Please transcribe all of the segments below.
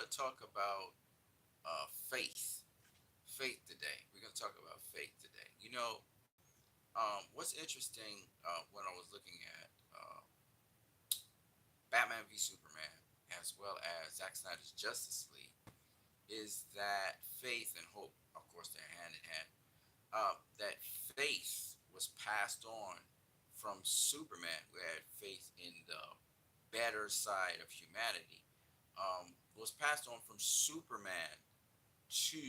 to talk about faith. Faith today. We're going to talk about faith today. What's interesting when I was looking at Batman v Superman as well as Zack Snyder's Justice League is that faith and hope, of course, they're hand in hand. That faith was passed on from Superman, who had faith in the better side of humanity, was passed on from Superman to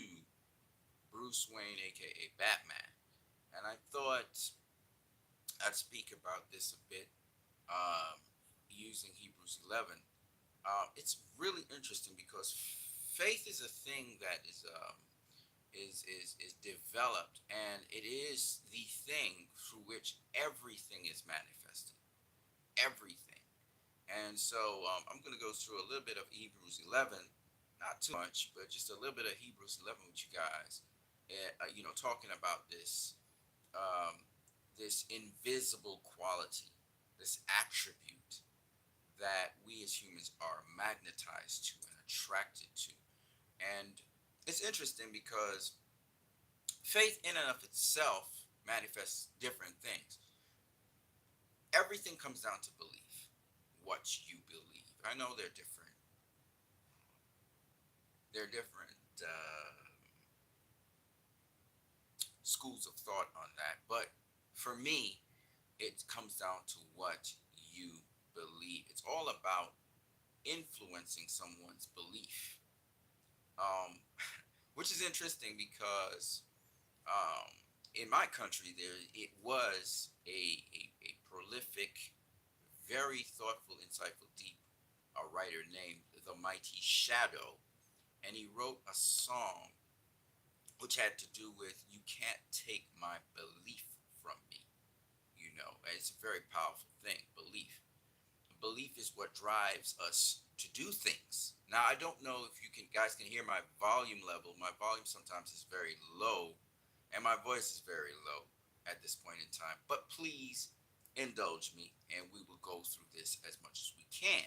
Bruce Wayne, aka Batman. And I thought I'd speak about this a bit using Hebrews 11. It's really interesting because faith is a thing that is developed, and it is the thing through which everything is manifested. Everything. And so I'm going to go through a little bit of Hebrews 11, not too much, but just a little bit of Hebrews 11 with you guys. Talking about this invisible quality, this attribute that we as humans are magnetized to and attracted to. And it's interesting because faith in and of itself manifests different things. Everything comes down to belief, what you believe. I know they're different schools of thought on that, but for me, it comes down to what you believe. It's all about influencing someone's belief, um, which is interesting because um, in my country there it was a prolific, very thoughtful, insightful, deep writer named the Mighty Shadow, and he wrote a song which had to do with "You can't take my belief from me." It's a very powerful thing. Belief is what drives us to do things. Now, I don't know if you can hear my volume level. My volume sometimes is very low, and my voice is very low at this point in time. But please indulge me, and we will go through this as much as we can.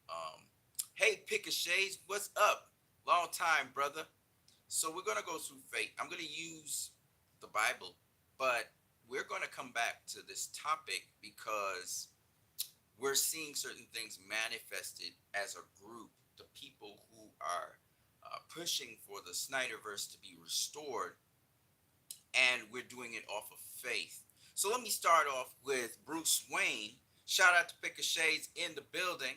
Um, hey, Pick a Shades, what's up? Long time, brother. So we're gonna go through faith. I'm gonna use the Bible, but we're gonna come back to this topic because we're seeing certain things manifested as a group. The people who are pushing for the Snyderverse to be restored, and we're doing it off of faith. So let me start off with Bruce Wayne. Shout out to Pick a Shades in the building.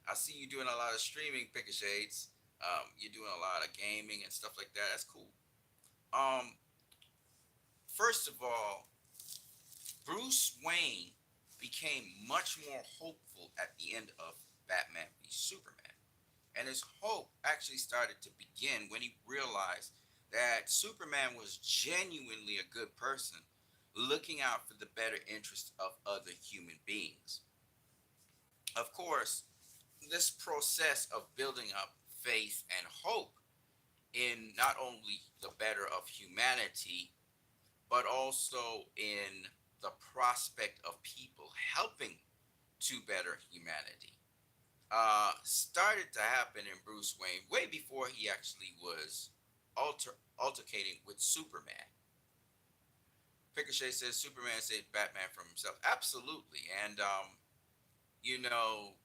I see you doing a lot of streaming, Pick a Shades. You're doing a lot of gaming and stuff like that. That's cool. Um, First of all, Bruce Wayne became much more hopeful at the end of Batman v Superman. And his hope actually started to begin when he realized that Superman was genuinely a good person, looking out for the better interest of other human beings. Of course, this process of building up faith and hope in not only the better of humanity, but also in the prospect of people helping to better humanity, started to happen in Bruce Wayne way before he actually was altercating with Superman. Ricochet says Superman saved Batman from himself. Absolutely, and you know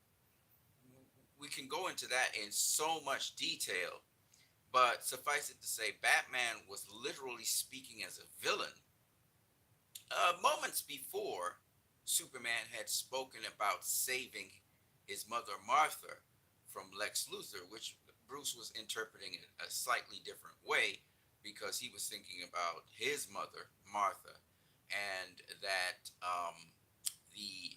we can go into that in so much detail, but suffice it to say, Batman was literally speaking as a villain. Moments before, Superman had spoken about saving his mother Martha from Lex Luthor, which Bruce was interpreting it a slightly different way because he was thinking about his mother Martha, and that the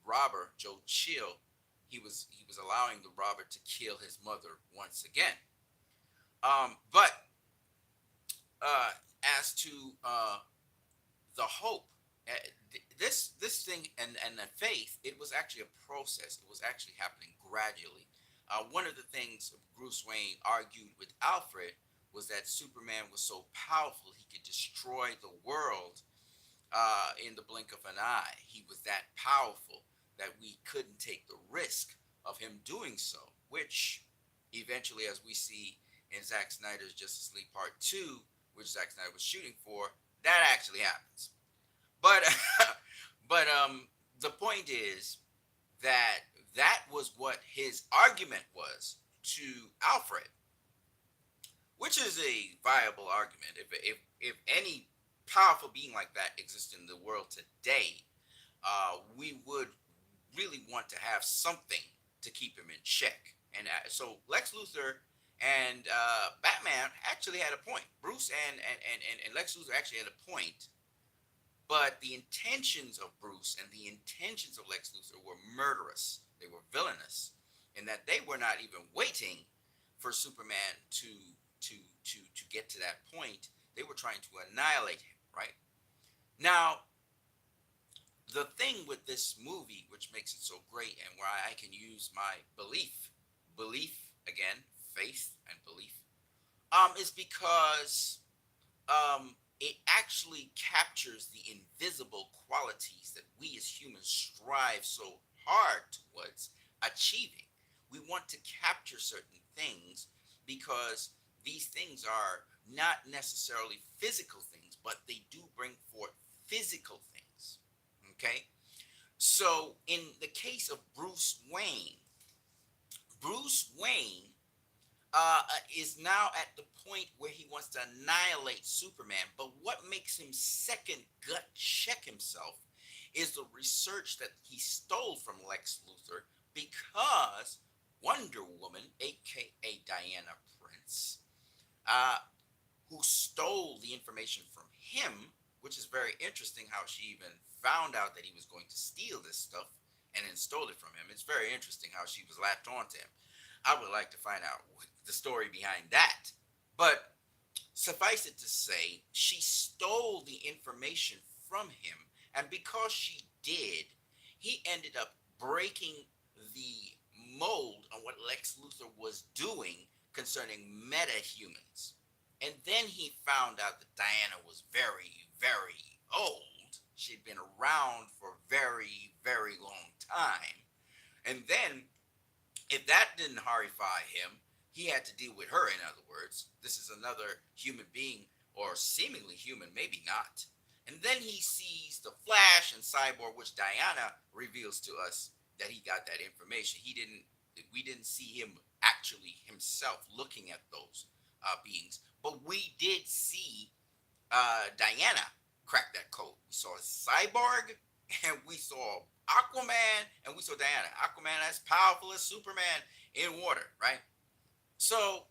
robber Joe Chill, he was allowing the robber to kill his mother once again. But uh, as to the hope, this thing and the faith, it was actually a process. It was actually happening gradually. One of the things Bruce Wayne argued with Alfred was that Superman was so powerful he could destroy the world in the blink of an eye. He was that powerful that we couldn't take the risk of him doing so, which Eventually, as we see in Zack Snyder's Justice League Part 2, which Zack Snyder was shooting for, that actually happens. But the point is that that was what his argument was to Alfred, which is a viable argument. If any powerful being like that exists in the world today, we would really want to have something to keep him in check. And so Lex Luthor and Batman actually had a point. Bruce and Lex Luthor actually had a point, but the intentions of Bruce and the intentions of Lex Luthor were murderous. They were villainous, in that they were not even waiting for Superman to get to that point. They were trying to annihilate him. Right now, the thing with this movie, which makes it so great, and where I can use my belief again, faith and belief, is because it actually captures the invisible qualities that we as humans strive so hard towards achieving. We want to capture certain things because these things are not necessarily physical things, but they do bring forth physical things. Okay? So, in the case of Bruce Wayne is now at the point where he wants to annihilate Superman. But what makes him second gut check himself is the research that he stole from Lex Luthor, because Wonder Woman, aka Diana Prince, uh, who stole the information from him, which is very interesting how she even found out that he was going to steal this stuff and then stole it from him. It's very interesting how she was latched onto him. I would like to find out the story behind that. But suffice it to say, she stole the information from him, and because she did, he ended up breaking the mold on what Lex Luthor was doing concerning meta-humans. And then he found out that Diana was very, very old. She'd been around for a very, very long time. And then, if that didn't horrify him, he had to deal with her, in other words. This is another human being, or seemingly human, maybe not. And then he sees the Flash and Cyborg, which Diana reveals to us that he got that information. We didn't see him actually himself looking at those beings, but we did see Diana crack that code. We saw Cyborg, and we saw Aquaman, and we saw Diana. Aquaman as powerful as Superman in water, right? So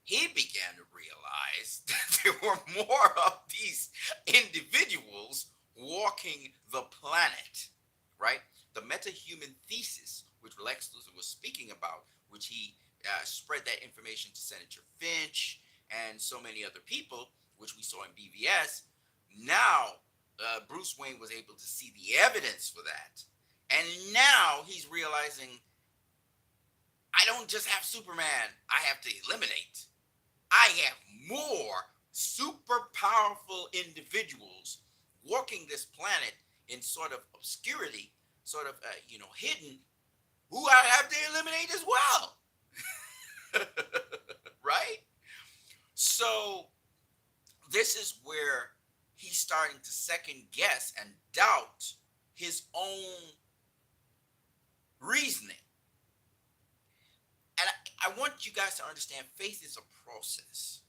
he began to realize that there were more of these individuals walking the planet, right? The meta-human thesis, which Lex Luthor was speaking about, which he spread that information to Senator Finch and so many other people, which we saw in BVS. Now, Bruce Wayne was able to see the evidence for that. And now he's realizing, I don't just have Superman I have to eliminate. I have more super powerful individuals walking this planet in sort of obscurity, sort of, hidden, who I have to eliminate as well. Right? So this is where he's starting to second guess and doubt his own reasoning. And I want you guys to understand, faith is a process.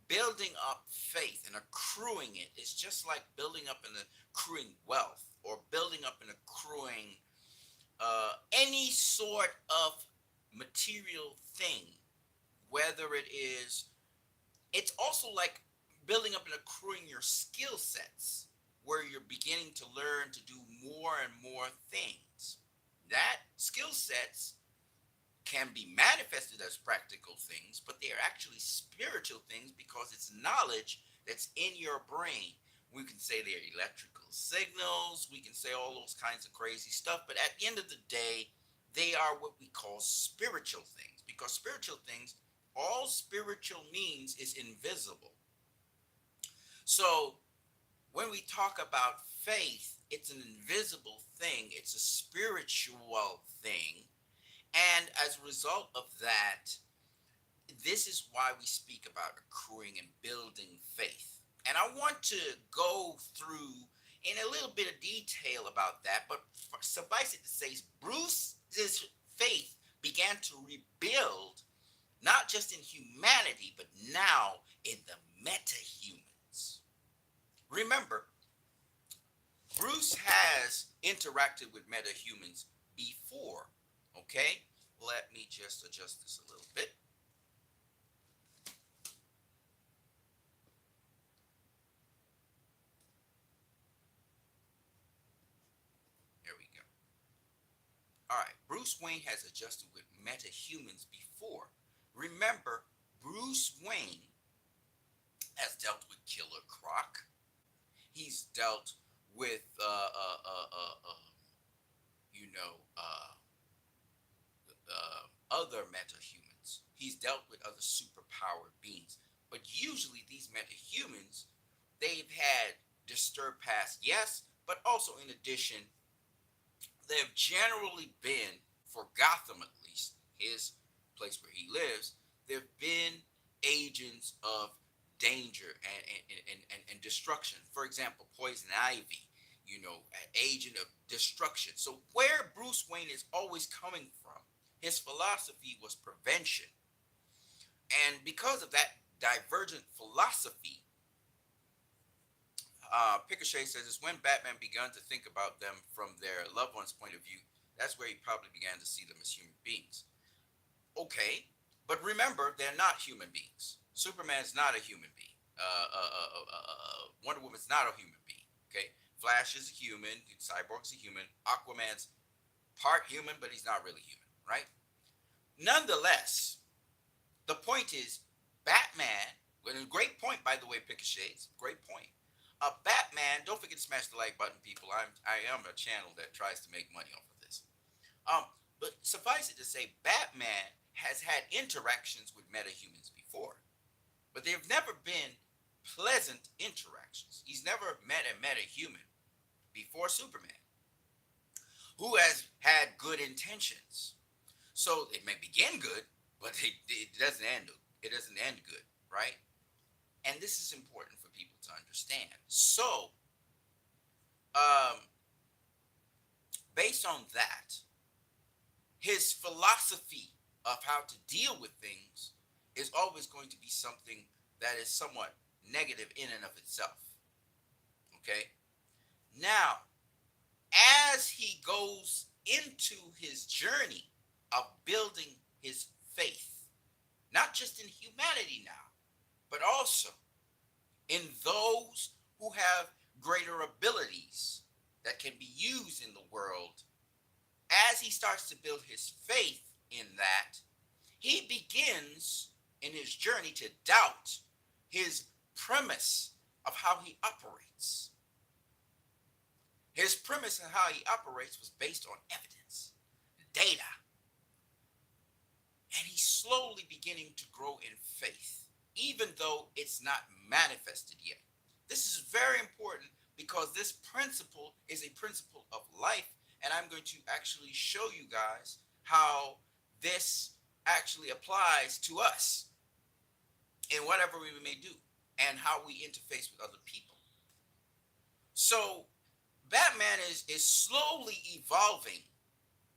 Building up faith and accruing it is just like building up and accruing wealth, or building up and accruing any sort of material thing, whether it's also like building up and accruing your skill sets, where you're beginning to learn to do more and more things. That skill sets can be manifested as practical things, but they are actually spiritual things, because it's knowledge that's in your brain. We can say they're electrical signals, we can say all those kinds of crazy stuff, but at the end of the day, they are what we call spiritual things, because spiritual things, all spiritual means is invisible. So when we talk about faith, it's an invisible thing, it's a spiritual thing, And as a result of that, this is why we speak about accruing and building faith. And I want to go through in a little bit of detail about that, but suffice it to say, Bruce's faith began to rebuild not just in humanity, but now in the meta humans. Remember, Bruce has interacted with meta humans before. Okay, let me just adjust this a little bit. There we go. All right, Bruce Wayne has adjusted with meta humans before. Remember, Bruce Wayne has dealt with Killer Croc. He's dealt with, you know, other metahumans. He's dealt with other superpowered beings. But usually these metahumans, they've had disturbed past, yes, but also in addition, they've generally been, for Gotham at least, his place where he lives, they've been agents of danger and destruction. For example, Poison Ivy, an agent of destruction. So where Bruce Wayne is always coming from, his philosophy was prevention. And because of that divergent philosophy, Picochet says it's when Batman began to think about them from their loved one's point of view. That's where he probably began to see them as human beings. Okay, but remember, they're not human beings. Superman's not a human being. Wonder Woman's not a human being. Okay, Flash is a human. Cyborg's a human. Aquaman's part human, but he's not really human, right? Nonetheless, the point is, Batman. And a great point, by the way, Picochet. Great point. Batman. Don't forget to smash the like button, people. I am a channel that tries to make money off of this. Um, but suffice it to say, Batman has had interactions with metahumans before, but they've never been pleasant interactions. He's never met a metahuman before Superman who has had good intentions. So it may begin good, but it doesn't end. It doesn't end good, right? And this is important for people to understand. So, um, based on that, his philosophy of how to deal with things is always going to be something that is somewhat negative in and of itself. Okay? Now, as he goes into his journey of building his faith, not just in humanity now, but also in those who have greater abilities that can be used in the world, as he starts to build his faith in that, he begins in his journey to doubt his premise of how he operates. His premise of how he operates was based on evidence, data. And he's slowly beginning to grow in faith, even though it's not manifested yet. This is very important because this principle is a principle of life. And I'm going to actually show you guys how this actually applies to us in whatever we may do and how we interface with other people. So Batman is slowly evolving,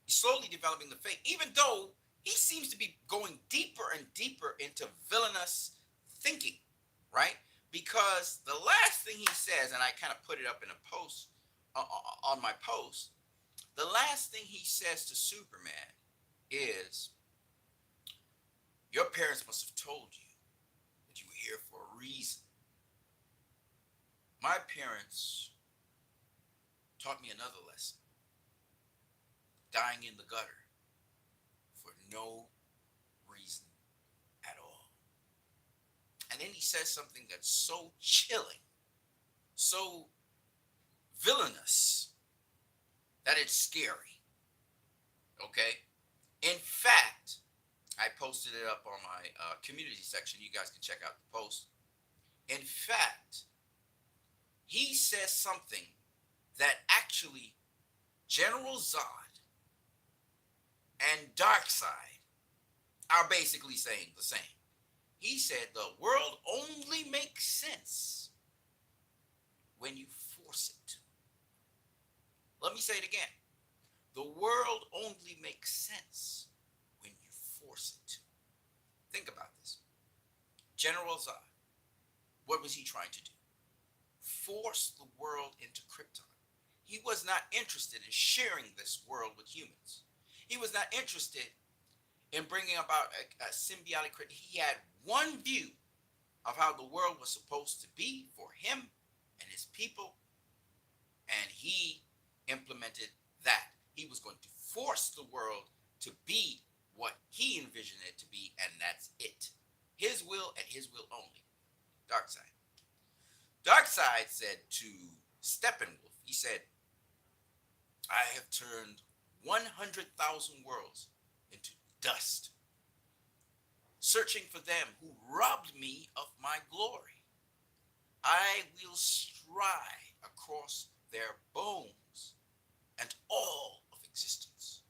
slowly developing the faith, even though he seems to be going deeper and deeper into villainous thinking, right? Because the last thing he says, and I kind of put it up in a post on my post, the last thing he says to Superman is, your parents must have told you that you were here for a reason. My parents taught me another lesson, dying in the gutter for no reason at all. And then he says something that's so chilling, so villainous, that it's scary. Okay? In fact, I posted it up on my community section. You guys can check out the post. In fact, he says something that actually General Zod and dark side are basically saying the same. He said the world only makes sense when you force it to. Let me say it again. The world only makes sense when you force it to. Think about this. General Zod, what was he trying to do? Force the world into Krypton. He was not interested in sharing this world with humans. He was not interested in bringing about a symbiotic. He had one view of how the world was supposed to be for him and his people, and he implemented that. He was going to force the world to be what he envisioned it to be, and that's it. His will and his will only. Darkseid. Darkseid said to Steppenwolf, he said, I have turned 100,000 worlds into dust, searching for them who robbed me of my glory. I will stride across their bones and all of existence,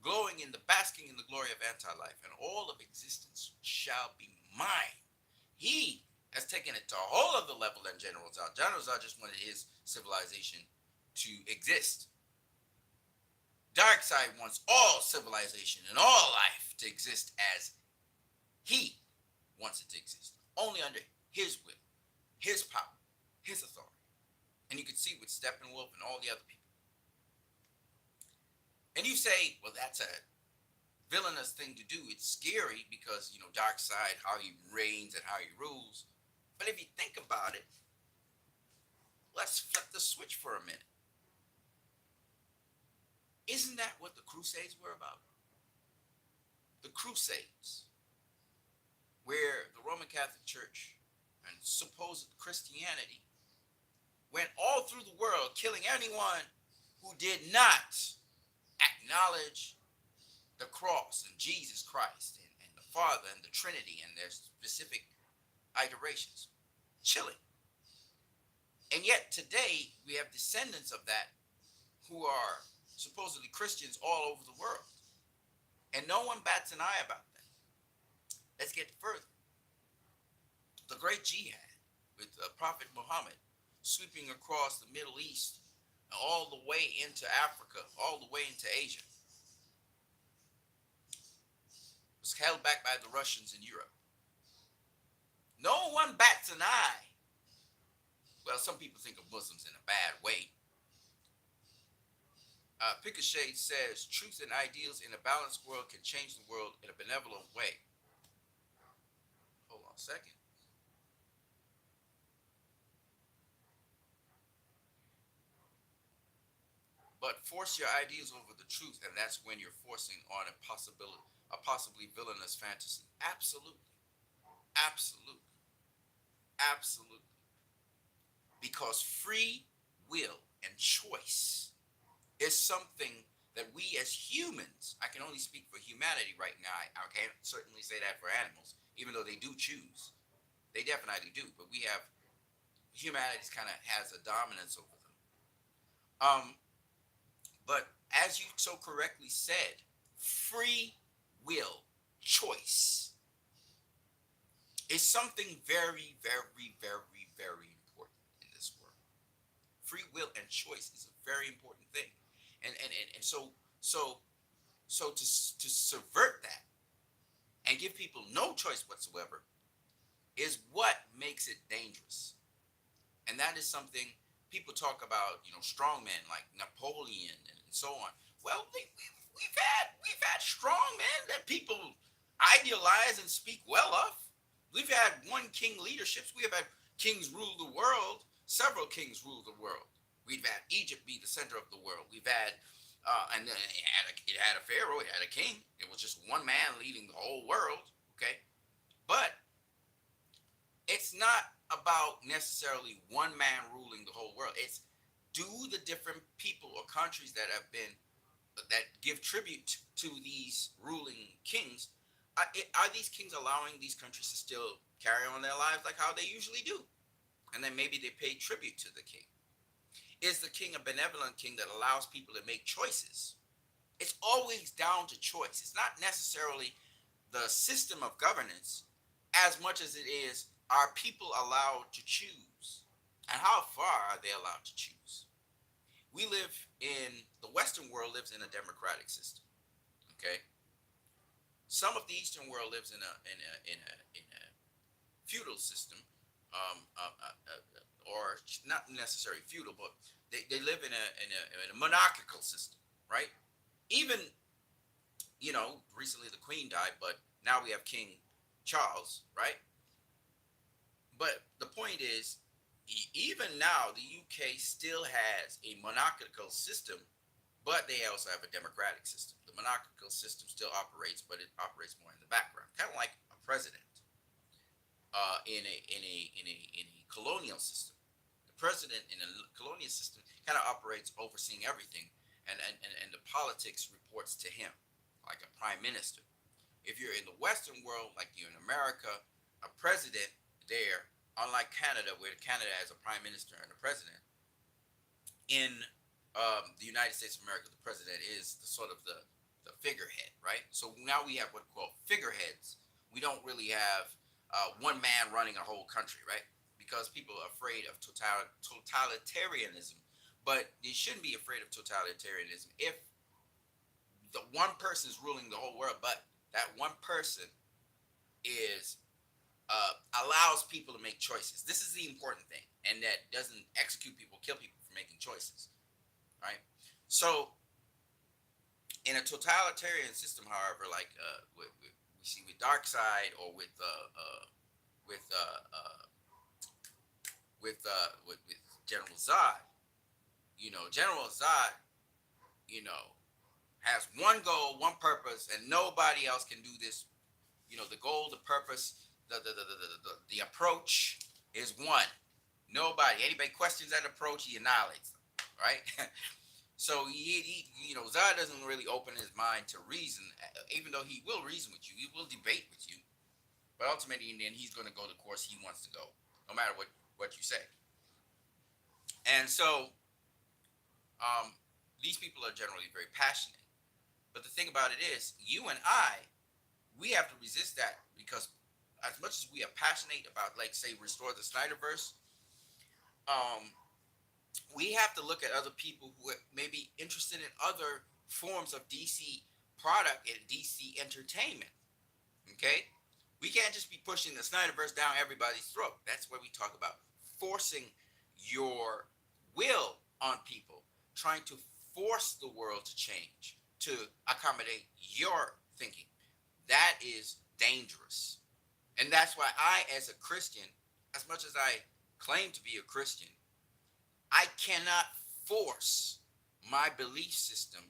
glowing in the basking in the glory of anti-life, and all of existence shall be mine. He has taken it to a whole other level than General Zod. General Zod just wanted his civilization to exist. Darkseid wants all civilization and all life to exist as he wants it to exist, only under his will, his power, his authority. And you can see with Steppenwolf and all the other people. And you say, well, that's a villainous thing to do. It's scary because, Darkseid, how he reigns and how he rules. But if you think about it, let's flip the switch for a minute. Isn't that what the Crusades were about? The Crusades, where the Roman Catholic Church and supposed Christianity went all through the world killing anyone who did not acknowledge the cross and Jesus Christ and the Father and the Trinity and their specific iterations. Chilling. And yet today we have descendants of that who are supposedly Christians all over the world. And no one bats an eye about that. Let's get further. The great jihad with Prophet Muhammad sweeping across the Middle East, all the way into Africa, all the way into Asia, was held back by the Russians in Europe. No one bats an eye. Well, some people think of Muslims in a bad way. Pickashade says, truth and ideals in a balanced world can change the world in a benevolent way. Hold on a second. But force your ideals over the truth, and that's when you're forcing on a possibly villainous fantasy. Absolutely. Absolutely. Absolutely. Because free will and choice is something that we as humans, I can only speak for humanity right now. I can't certainly say that for animals, even though they do choose. They definitely do, but humanity kind of has a dominance over them. But as you so correctly said, free will, choice, is something very, very, very, very important in this world. Free will and choice is a very important thing. And so to subvert that and give people no choice whatsoever is what makes it dangerous. And that is something people talk about, strong men like Napoleon and so on. Well, we've had strong men that people idealize and speak well of. We've had one king leaderships. We have had kings rule the world. Several kings rule the world. We've had Egypt be the center of the world. We've had, and then it had a pharaoh, it had a king. It was just one man leading the whole world, okay? But it's not about necessarily one man ruling the whole world. It's do the different people or countries that give tribute to these ruling kings, are these kings allowing these countries to still carry on their lives like how they usually do? And then maybe they pay tribute to the king. Is the king a benevolent king that allows people to make choices It's always down to choice. It's not necessarily the system of governance as much as it is, are people allowed to choose? And how far are they allowed to choose? We live in the Western world lives in a democratic system. Okay. Some of the Eastern world lives in a feudal system, or not necessarily feudal, but they live in a monarchical system, right? Even, recently the Queen died, but now we have King Charles, right? But the point is, even now the UK still has a monarchical system, but they also have a democratic system. The monarchical system still operates, but it operates more in the background, kind of like a president in a colonial system. The president in a colonial system kind of operates overseeing everything, and the politics reports to him, like a prime minister. If you're in the Western world, like you're in America, a president there, unlike Canada, where Canada has a prime minister and a president, in the United States of America, the president is the sort of the figurehead, right? So now we have what we call figureheads. We don't really have one man running a whole country, right? Because people are afraid of totalitarianism. But you shouldn't be afraid of totalitarianism if the one person is ruling the whole world, but that one person is allows people to make choices. This is the important thing, and that doesn't execute people, kill people for making choices, right? So, in a totalitarian system, however, like we see with Dark Side, or with uh, uh, with General Zod, General Zod, you know, has one goal, one purpose, and nobody else can do this. The goal, the purpose, the approach is one. Anybody questions that approach, he annihilates them, right? So Zod doesn't really open his mind to reason, even though he will reason with you, he will debate with you, but ultimately, in the end, he's going to go the course he wants to go, no matter what you say. And so, um, these people are generally very passionate. But the thing about it is, you and I, we have to resist that, because as much as we are passionate about, like, say, restore the Snyderverse, um, we have to look at other people who may be interested in other forms of DC product and DC entertainment. Okay, we can't just be pushing the Snyderverse down everybody's throat. That's where we talk about forcing your will on people, trying to force the world to change to accommodate your thinking. That is dangerous. And that's why I, as a Christian, as much as I claim to be a Christian, I cannot force my belief system,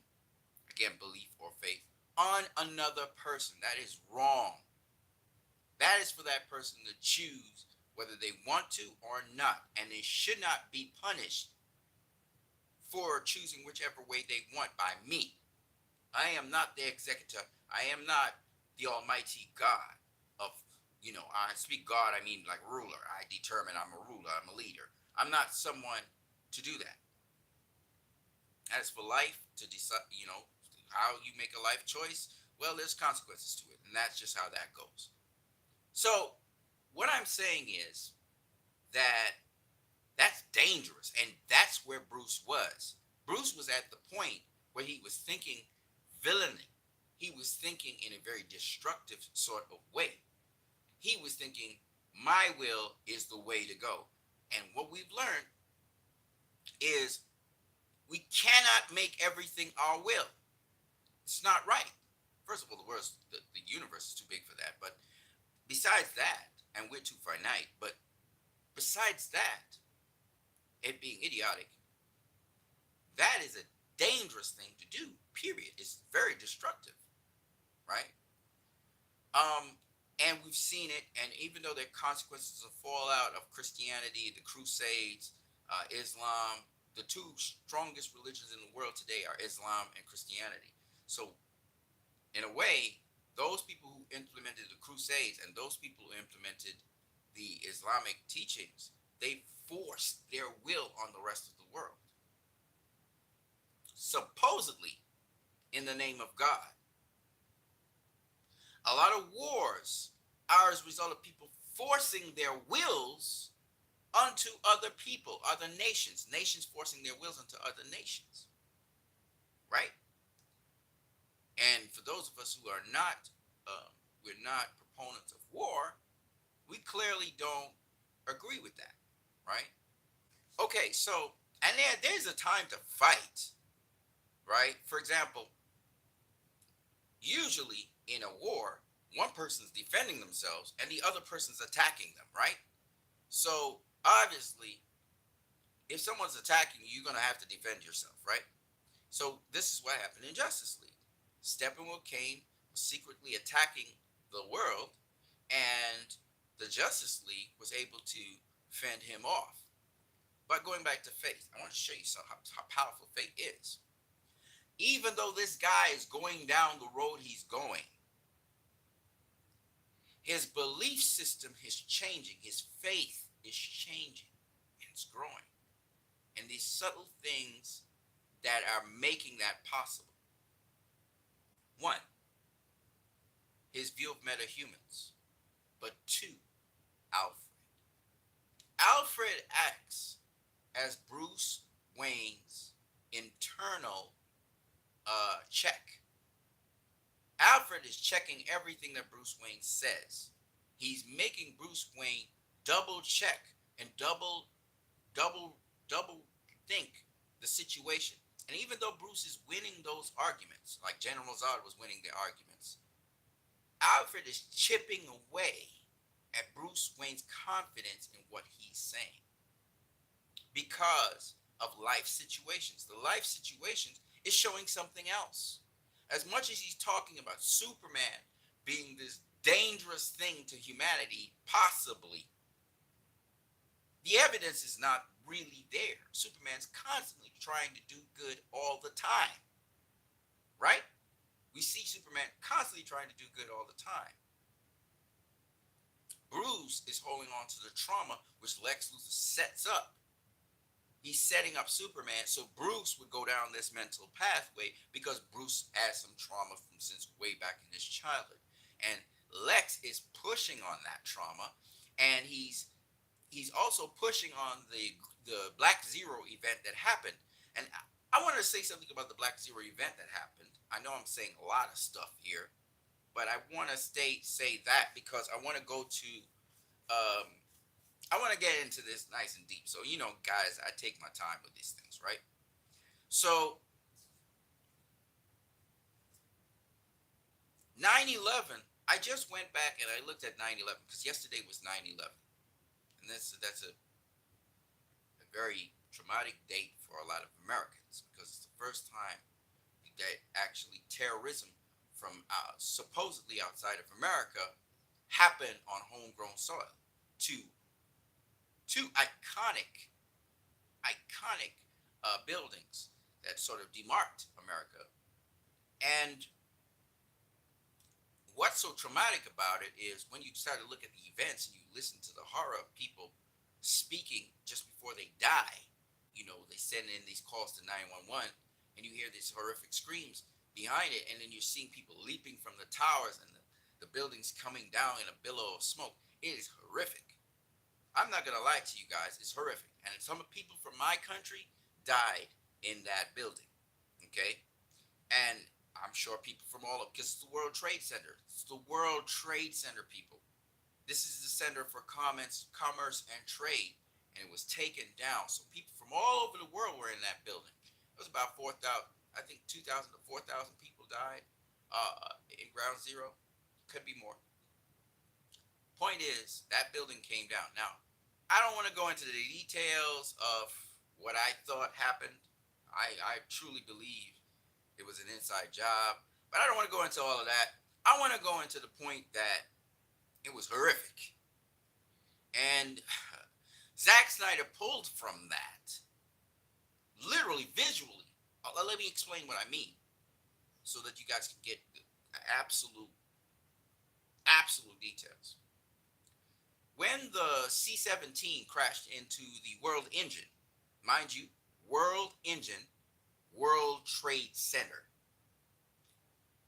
again, belief or faith, on another person. That is wrong. That is for that person to choose whether they want to or not. And they should not be punished for choosing whichever way they want by me. I am not the executor. I am not the Almighty God of, I speak God, I mean like ruler. I determine I'm a ruler, I'm a leader. I'm not someone to do that. As for life, to decide, how you make a life choice, well, there's consequences to it. And that's just how that goes. So, what I'm saying is that that's dangerous. And that's where Bruce was. Bruce was at the point where he was thinking villainy. He was thinking in a very destructive sort of way. He was thinking, my will is the way to go. And what we've learned is we cannot make everything our will. It's not right. First of all, the universe is too big for that. But besides that, and we're too finite, but besides that, it being idiotic, that is a dangerous thing to do, period. It's very destructive, right? And we've seen it, and even though there are consequences of fallout of Christianity, the Crusades, Islam, the two strongest religions in the world today are Islam and Christianity. So, in a way, those people who implemented the Crusades and those people who implemented the Islamic teachings, they forced their will on the rest of the world. Supposedly, in the name of God. A lot of wars are as a result of people forcing their wills unto other people, other nations, nations forcing their wills onto other nations, right? And for those of us who are not, we're not proponents of war, we clearly don't agree with that, right? Okay, so and there's a time to fight, right? For example, usually in a war, one person's defending themselves and the other person's attacking them, right? So obviously, if someone's attacking you, you're gonna have to defend yourself, right? So this is what happened in Justice League. Steppenwolf came secretly attacking the world, and the Justice League was able to fend him off. But going back to Faith, I want to show you how powerful Faith is. Even though this guy is going down the road he's going, his belief system is changing. His faith is changing and it's growing. And these subtle things that are making that possible. One, his view of metahumans. But two, Alfred. Alfred acts as Bruce Wayne's internal check. Alfred is checking everything that Bruce Wayne says. He's making Bruce Wayne double check and double think the situation. And even though Bruce is winning those arguments, like General Zod was winning the arguments, Alfred is chipping away at Bruce Wayne's confidence in what he's saying because of life situations. The life situations is showing something else. As much as he's talking about Superman being this dangerous thing to humanity, possibly, the evidence is not really there. Superman's constantly trying to do good all the time, right? We see Superman constantly trying to do good all the time. Bruce is holding on to the trauma which Lex Luthor sets up. He's setting up Superman so Bruce would go down this mental pathway because Bruce has some trauma from since way back in his childhood. And Lex is pushing on that trauma, and he's also pushing on the Black Zero event that happened. And I want to say something about the Black Zero event that happened. I know I'm saying a lot of stuff here, but I want to say that because I want to go to I want to get into this nice and deep. So, guys, I take my time with these things, right? So 9/11, I just went back and I looked at 9/11 because yesterday was 9/11. And that's a very traumatic date for a lot of Americans because it's the first time that actually terrorism from supposedly outside of America happened on homegrown soil. Two iconic buildings that sort of demarked America. And what's so traumatic about it is when you start to look at the events and you listen to the horror of people speaking just before they die, they send in these calls to 911 and you hear these horrific screams behind it, and then you're seeing people leaping from the towers and the buildings coming down in a billow of smoke. It is horrific. I'm not going to lie to you guys. It's horrific. And some people from my country died in that building. Okay? And I'm sure people from all of, because it's the World Trade Center. It's the World Trade Center, people. This is the center for commerce and trade. And it was taken down. So people from all over the world were in that building. It was about 4,000, I think 2,000 to 4,000 people died in Ground Zero. Could be more. Point is, that building came down. Now, I don't want to go into the details of what I thought happened. I truly believe it was an inside job, but I don't want to go into all of that. I want to go into the point that it was horrific. And Zack Snyder pulled from that, literally, visually. Let me explain what I mean so that you guys can get absolute details. When the C-17 crashed into the World Engine, mind you, World Engine, World Trade Center,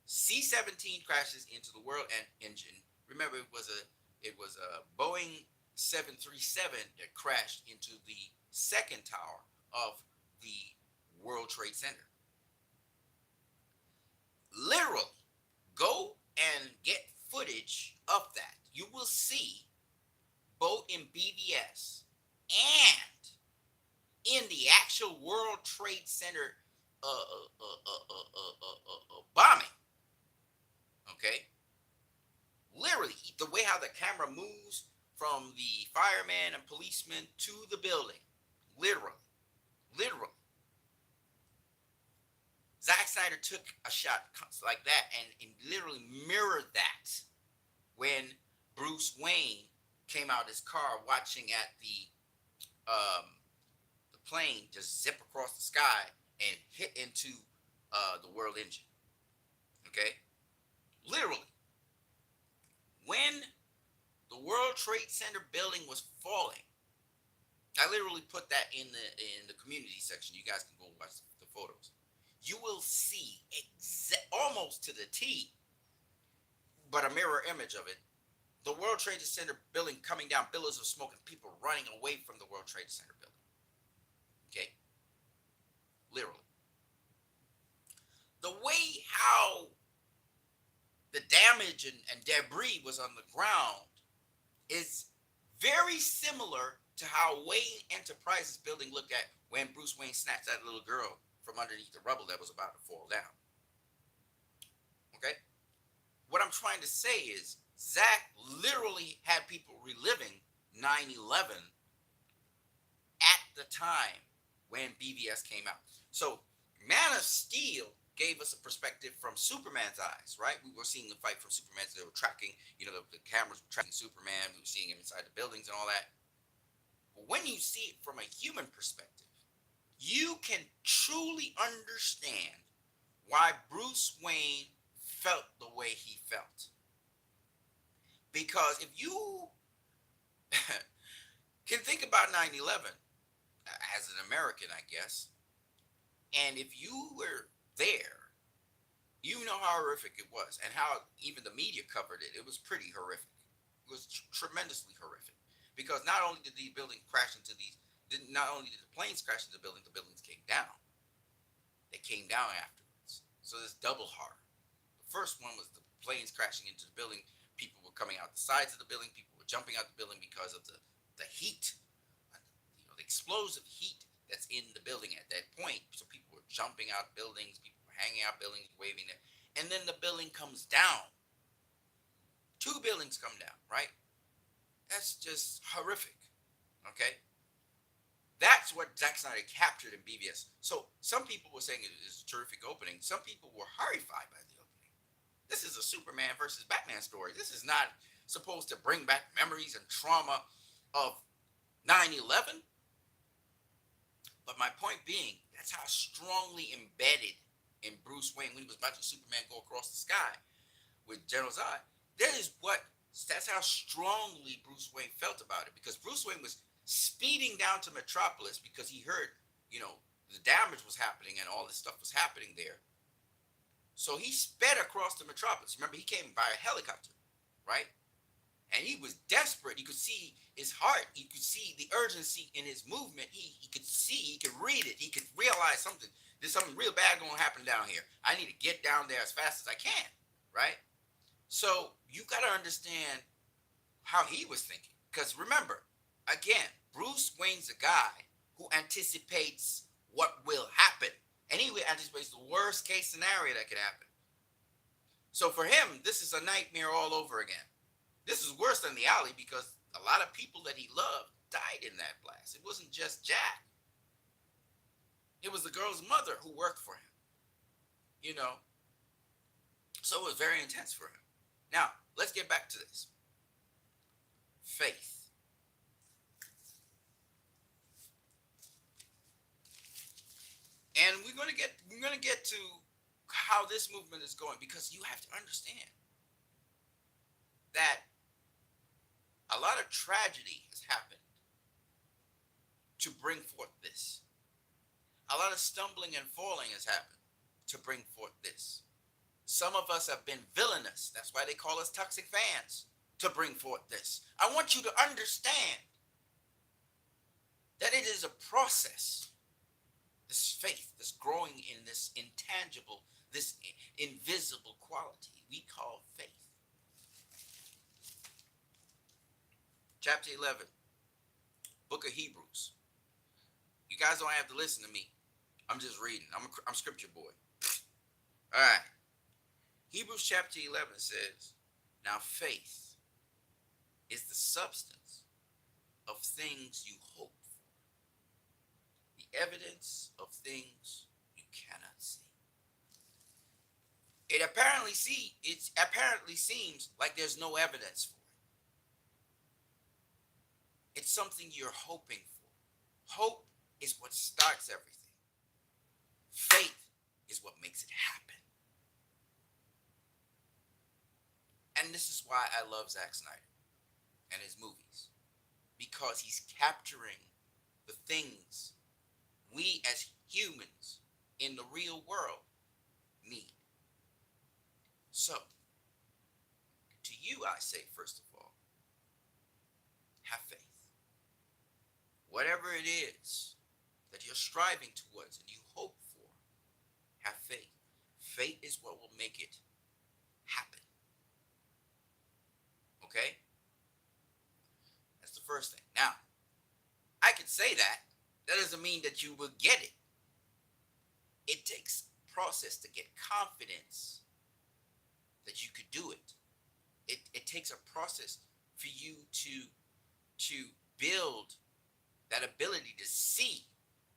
C-17 crashes into the world engine. Remember, it was a Boeing 737 that crashed into the second tower of the World Trade Center. Literally, go and get footage of that. You will see both in BVS and in the actual World Trade Center bombing. Okay, literally the way how the camera moves from the fireman and policeman to the building, literally, literally. Zack Snyder took a shot like that and literally mirrored that when Bruce Wayne came out of his car watching at the plane just zip across the sky and hit into the world engine. Okay, literally, when the World Trade Center building was falling, I literally put that in the community section. You guys can go watch the photos. You will see almost to the T, but a mirror image of it. The World Trade Center building coming down, billows of smoke, and people running away from the World Trade Center building. Okay, literally. The way how the damage and debris was on the ground is very similar to how Wayne Enterprises building looked at when Bruce Wayne snatched that little girl from underneath the rubble that was about to fall down. Okay? What I'm trying to say is Zach literally had people reliving 9/11 at the time when BVS came out. So Man of Steel gave us a perspective from Superman's eyes, right? We were seeing the fight from Superman. So they were tracking, the cameras were tracking Superman. We were seeing him inside the buildings and all that. But when you see it from a human perspective, you can truly understand why Bruce Wayne felt the way he felt. Because if you can think about 9/11 as an American, I guess, and if you were there, you know how horrific it was and how even the media covered it. It was pretty horrific. It was tremendously horrific because not only did the building crash into not only did the planes crash into the buildings came down. They came down afterwards. So this double horror. The first one was the planes crashing into the building. People were coming out the sides of the building. People were jumping out the building because of the heat, the explosive heat that's in the building at that point. So people were jumping out buildings. People were hanging out buildings, waving it. And then the building comes down. Two buildings come down, right? That's just horrific. Okay? That's what Zack Snyder captured in BVS. So some people were saying it is a terrific opening. Some people were horrified by the opening. This is a Superman versus Batman story. This is not supposed to bring back memories and trauma of 9/11. But my point being, that's how strongly embedded in Bruce Wayne when he was watching Superman go across the sky with General Zod. That's how strongly Bruce Wayne felt about it. Because Bruce Wayne was speeding down to Metropolis because he heard, the damage was happening and all this stuff was happening there. So he sped across the Metropolis. Remember, he came by a helicopter, right? And he was desperate. You could see his heart. You could see the urgency in his movement. He could see, he could read it. He could realize there's something real bad going to happen down here. I need to get down there as fast as I can, right? So you got to understand how he was thinking. Because remember, again, Bruce Wayne's a guy who anticipates what will happen. And he anticipates the worst case scenario that could happen. So for him, this is a nightmare all over again. This is worse than the alley because a lot of people that he loved died in that blast. It wasn't just Jack. It was the girl's mother who worked for him. So it was very intense for him. Now, let's get back to this. Faith. And we're gonna get to how this movement is going because you have to understand that a lot of tragedy has happened to bring forth this. A lot of stumbling and falling has happened to bring forth this. Some of us have been villainous. That's why they call us toxic fans to bring forth this. I want you to understand that it is a process. This faith, this growing in this intangible, this invisible quality we call faith. Chapter 11, book of Hebrews. You guys don't have to listen to me. I'm just reading. I'm scripture boy. All right. Hebrews chapter 11 says, now faith is the substance of things you hope for, the evidence of things you cannot see. It apparently seems like there's no evidence for it. It's something you're hoping for. Hope is what starts everything. Faith is what makes it happen. And this is why I love Zack Snyder and his movies, because he's capturing the things we as humans in the real world need. So, to you I say, first of all, have faith. Whatever it is that you're striving towards and you hope for, have faith. Faith is what will make it happen. Okay? That's the first thing. Now, I could say that. That doesn't mean that you will get it. It takes a process to get confidence that you could do it. It takes a process for you to build that ability to see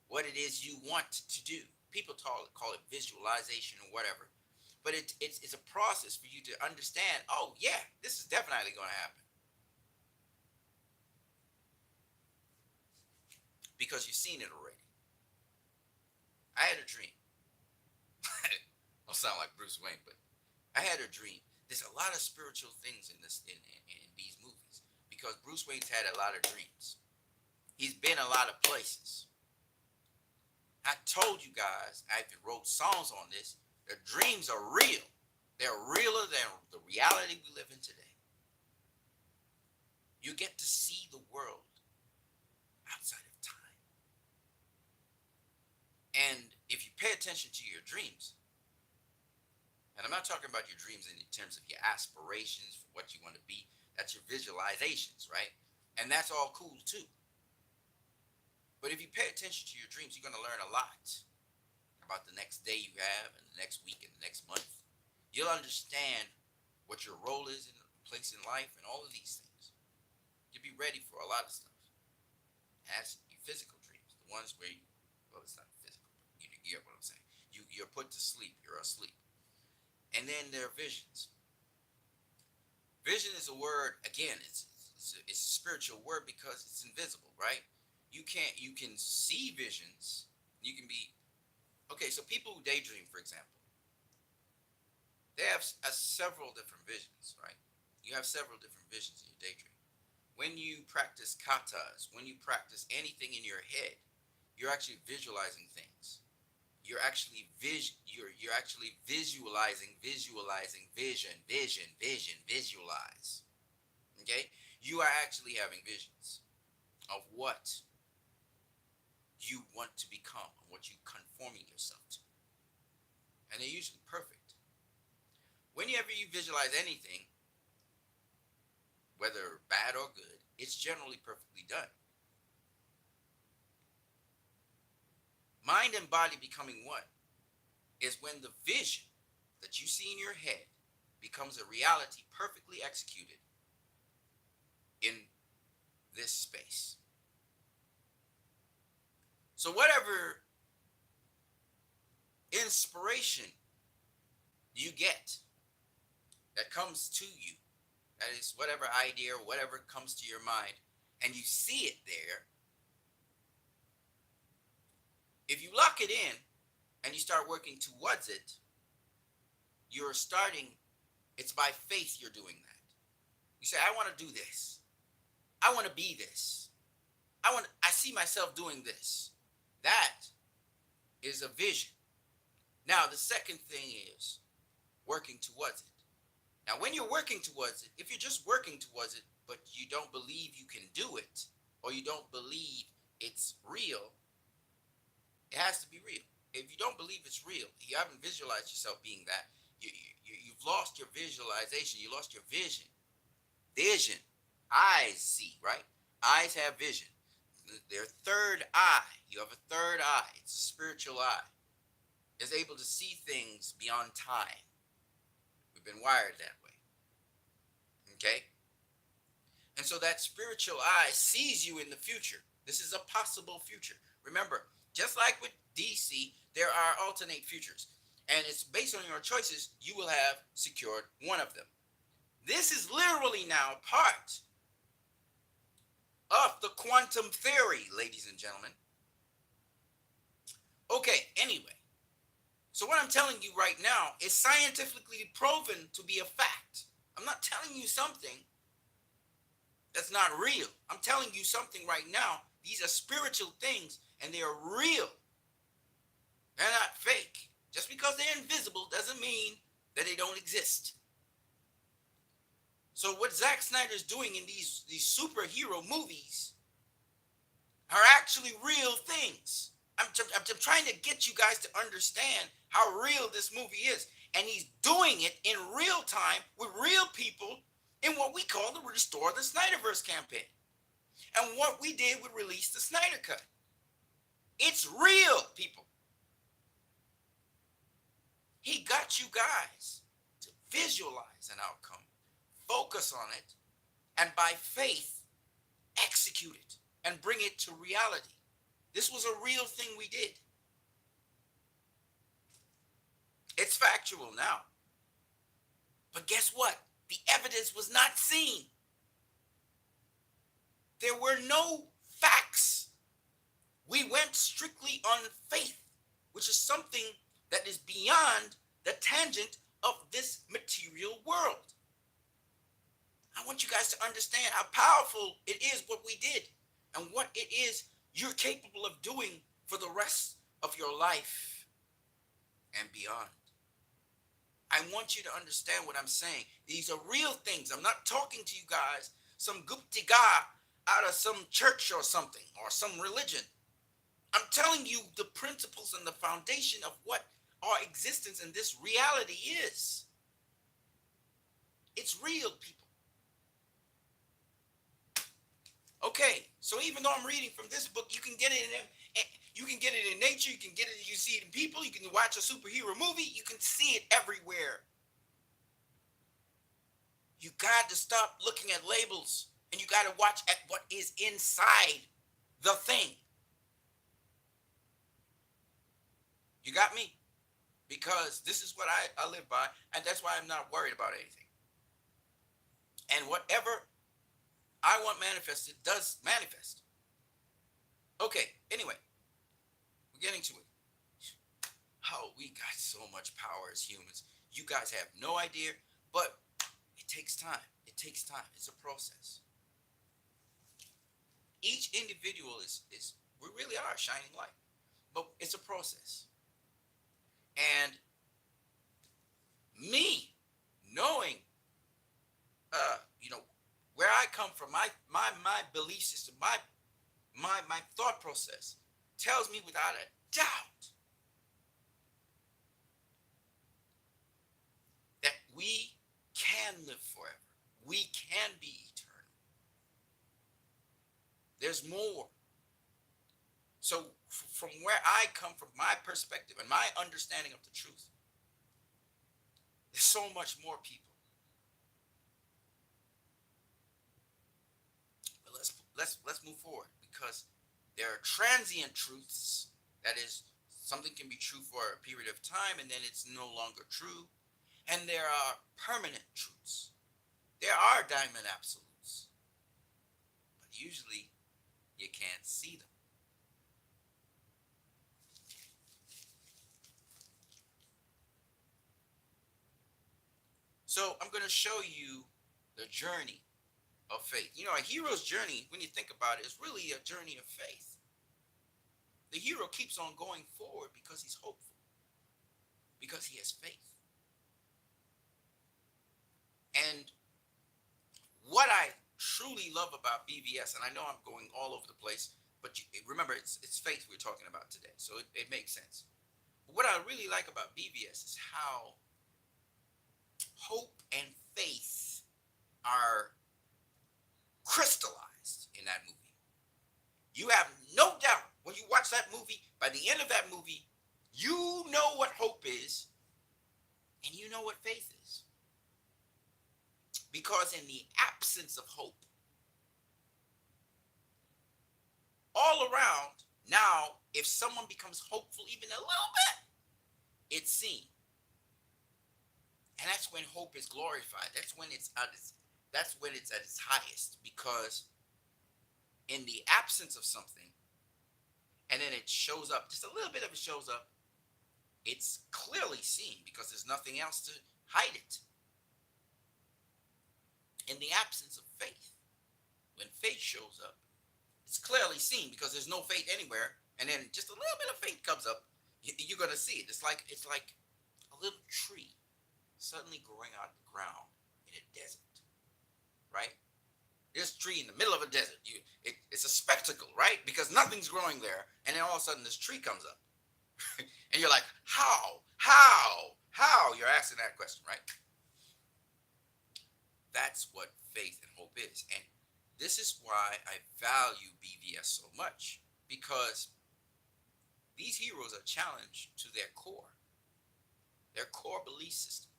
what it is you want to do. People call it visualization or whatever. But it's a process for you to understand, oh, yeah, this is definitely going to happen. Because you've seen it already. I had a dream. Don't sound like Bruce Wayne, but I had a dream. There's a lot of spiritual things in these movies because Bruce Wayne's had a lot of dreams. He's been a lot of places. I told you guys, I even wrote songs on this. The dreams are real. They're realer than the reality we live in today. You get to see the world outside of time. And if you pay attention to your dreams, and I'm not talking about your dreams in terms of your aspirations for what you want to be, that's your visualizations, right? And that's all cool too. But if you pay attention to your dreams, you're going to learn a lot about the next day you have and the next week and the next month. You'll understand what your role is in a place in life and all of these things. You'll be ready for a lot of stuff. As your physical dreams, the ones where you, well, it's not physical, but you get what I'm saying. You're put to sleep, you're asleep. And then there are visions. Vision is a word, again, it's a spiritual word because it's invisible, right? You can see visions. You can be, okay, so people who daydream, for example, they have several different visions, right? You have several different visions in your daydream. When you practice katas, when you practice anything in your head, you're actually visualizing things. You're actually visualizing vision, visualize. Okay? You are actually having visions of what you want to become and what you're conforming yourself to. And they're usually perfect. Whenever you visualize anything, whether bad or good, it's generally perfectly done. Mind and body becoming one is when the vision that you see in your head becomes a reality perfectly executed in this space. So whatever inspiration you get that comes to you, that is whatever idea or whatever comes to your mind, and you see it there, if you lock it in and you start working towards it, you're starting, it's by faith you're doing that. You say, I want to do this. I want to be this. I see myself doing this. That is a vision. Now, the second thing is, working towards it. Now, when you're working towards it, if you're just working towards it, but you don't believe you can do it, or you don't believe it's real, it has to be real. If you don't believe it's real, you haven't visualized yourself being that. You've lost your visualization. You lost your vision. Vision. Eyes see, right? Eyes have vision. Their third eye. You have a third eye. It's a spiritual eye. Is able to see things beyond time. We've been wired that way. Okay? And so that spiritual eye sees you in the future. This is a possible future. Remember, just like with DC, there are alternate futures. And it's based on your choices, you will have secured one of them. This is literally now part of the quantum theory, ladies and gentlemen. Okay, anyway. So what I'm telling you right now is scientifically proven to be a fact. I'm not telling you something that's not real. I'm telling you something right now. These are spiritual things and they are real. They're not fake. Just because they're invisible doesn't mean that they don't exist. So what Zack Snyder is doing in these superhero movies are actually real things. I'm trying to get you guys to understand how real this movie is. And he's doing it in real time with real people in what we call the Restore the Snyderverse campaign. And what we did with Release the Snyder Cut. It's real, people. He got you guys to visualize an outcome, focus on it, and by faith, execute it and bring it to reality. This was a real thing we did. It's factual now. But guess what? The evidence was not seen. There were no facts. We went strictly on faith, which is something that is beyond the tangent of this material world. I want you guys to understand how powerful it is what we did and what it is you're capable of doing for the rest of your life and beyond. I want you to understand what I'm saying. These are real things. I'm not talking to you guys some guptiga out of some church or something or some religion. I'm telling you the principles and the foundation of what our existence in this reality is. It's real, people. Okay, so even though I'm reading from this book, you can get it in nature, you can get it, you see it in people, you can watch a superhero movie, you can see it everywhere. You got to stop looking at labels and you got to watch at what is inside the thing. You got me? Because this is what I live by, and that's why I'm not worried about anything. And whatever I want manifested does manifest. Okay, anyway, we're getting to it. Oh, we got so much power as humans. You guys have no idea, but it takes time. It takes time. It's a process. Each individual is we really are a shining light, but it's a process. And me knowing, where I come from, my belief system, my thought process tells me without a doubt that we can live forever. We can be eternal. There's more. So from where I come from, my perspective and my understanding of the truth, there's so much more, people. But let's move forward, because there are transient truths. That is, something can be true for a period of time and then it's no longer true. And there are permanent truths. There are diamond absolutes. But usually you can't see them. So I'm going to show you the journey of faith. A hero's journey, when you think about it, is really a journey of faith. The hero keeps on going forward because he's hopeful, because he has faith. And what I truly love about BVS, and I know I'm going all over the place, but remember, it's faith we're talking about today, so it makes sense. But what I really like about BVS is how hope and faith are crystallized in that movie. You have no doubt when you watch that movie, by the end of that movie, you know what hope is and you know what faith is. Because in the absence of hope, all around, now, if someone becomes hopeful even a little bit, it's seen. And that's when hope is glorified. That's when it's at its highest. Because in the absence of something, and then it shows up, just a little bit of it shows up, it's clearly seen because there's nothing else to hide it. In the absence of faith, when faith shows up, it's clearly seen because there's no faith anywhere, and then just a little bit of faith comes up, you're gonna see it. It's like a little tree suddenly growing out of the ground in a desert, right? There's a tree in the middle of a desert. It's a spectacle, right? Because nothing's growing there, and then all of a sudden this tree comes up, and you're like, how? You're asking that question, right? That's what faith and hope is, and this is why I value BVS so much, because these heroes are challenged to their core. Their core belief system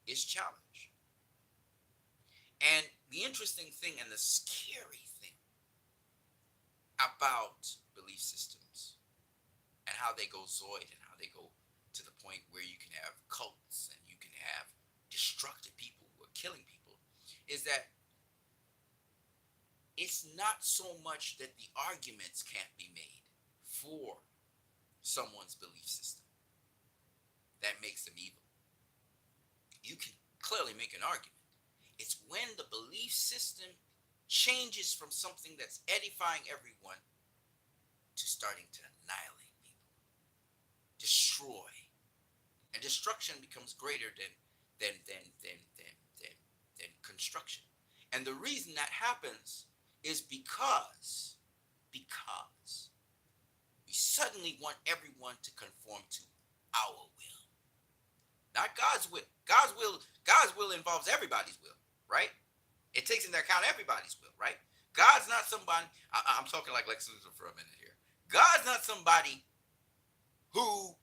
is challenged. And the interesting thing and the scary thing about belief systems and how they go zoid and how they go to the point where you can have cults and you can have destructive people who are killing people is that it's not so much that the arguments can't be made for someone's belief system that makes them evil. You can clearly make an argument. It's when the belief system changes from something that's edifying everyone to starting to annihilate people, destroy, and destruction becomes greater than construction. And the reason that happens is because we suddenly want everyone to conform to our will, not God's will. God's will involves everybody's will, right? It takes into account everybody's will, right? God's not somebody. I'm talking like Lex Luthor for a minute here. God's not somebody who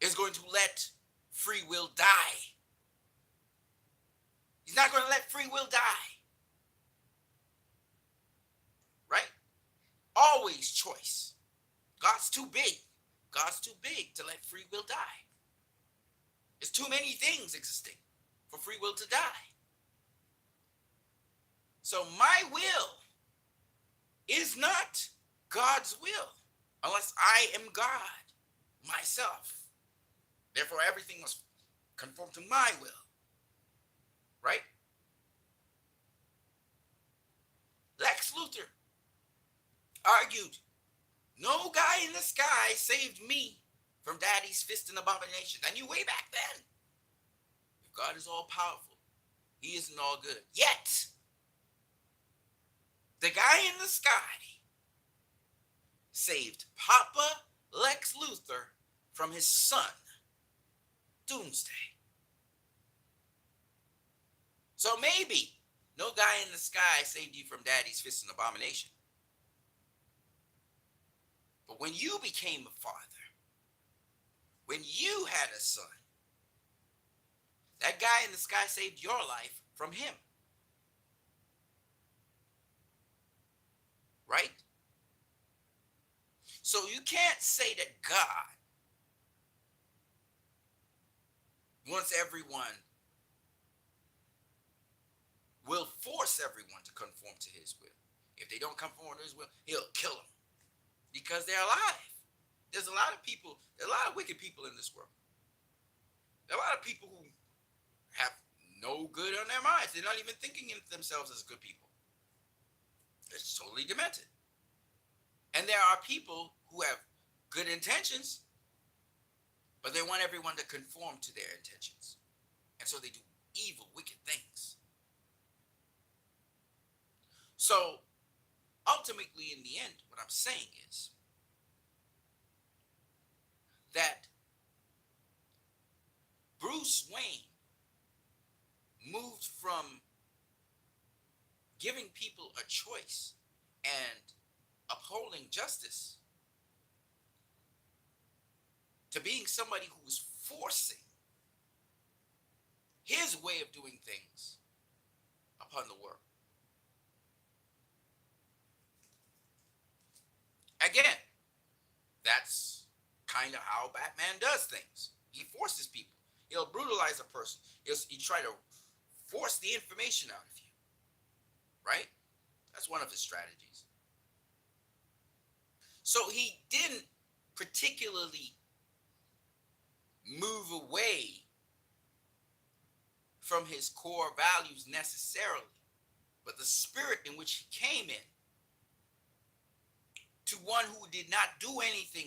is going to let free will die. He's not going to let free will die. Right? Always choice. God's too big. God's too big to let free will die. There's too many things existing for free will to die. So my will is not God's will unless I am God myself. Therefore, everything must conform to my will. Right? Lex Luthor argued, no guy in the sky saved me from daddy's fist and abomination. I knew way back then. If God is all powerful, he isn't all good. Yet, the guy in the sky saved Papa Lex Luthor from his son, Doomsday. So maybe no guy in the sky saved you from daddy's fist and abomination. But when you became a father, when you had a son, that guy in the sky saved your life from him. Right? So you can't say that God wants everyone, will force everyone to conform to his will. If they don't conform to his will, he'll kill them because they're alive. There's a lot of people, there's a lot of wicked people in this world. There are a lot of people who have no good on their minds. They're not even thinking of themselves as good people. It's totally demented. And there are people who have good intentions, but they want everyone to conform to their intentions. And so they do evil, wicked things. So ultimately, in the end, what I'm saying is that Bruce Wayne moved from giving people a choice and upholding justice to being somebody who was forcing his way of doing things upon the world. Again, that's kind of how Batman does things. He forces people. He'll brutalize a person. He try to force the information out of you, right? That's one of his strategies. So he didn't particularly move away from his core values necessarily, but the spirit in which he came in to one who did not do anything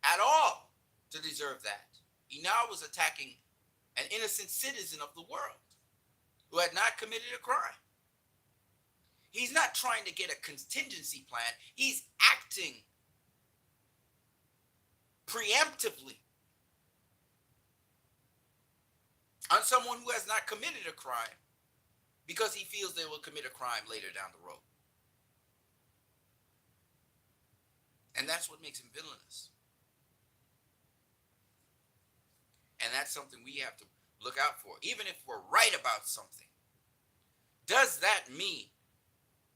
at all to deserve that. He now was attacking an innocent citizen of the world who had not committed a crime. He's not trying to get a contingency plan. He's acting preemptively on someone who has not committed a crime because he feels they will commit a crime later down the road. And that's what makes him villainous. And that's something we have to look out for. Even if we're right about something, does that mean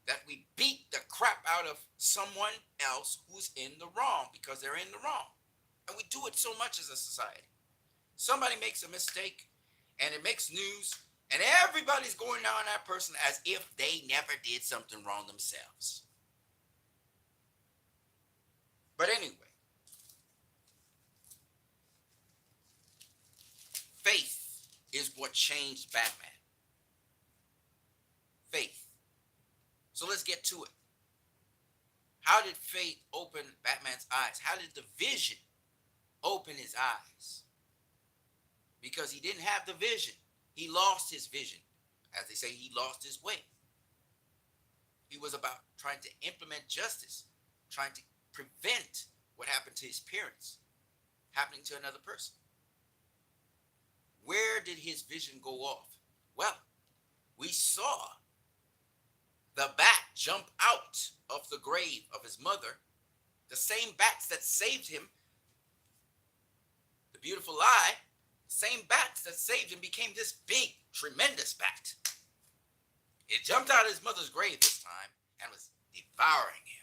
that we beat the crap out of someone else who's in the wrong because they're in the wrong? And we do it so much as a society. Somebody makes a mistake and it makes news, and everybody's going down on that person as if they never did something wrong themselves. But anyway, faith is what changed Batman. Faith. So let's get to it. How did faith open Batman's eyes? How did the vision open his eyes? Because he didn't have the vision. He lost his vision. As they say, he lost his way. He was about trying to implement justice, trying to prevent what happened to his parents happening to another person. Where did his vision go off? Well, we saw the bat jump out of the grave of his mother, the same bats that saved him, the beautiful lie, same bats that saved him became this big, tremendous bat. It jumped out of his mother's grave this time and was devouring him.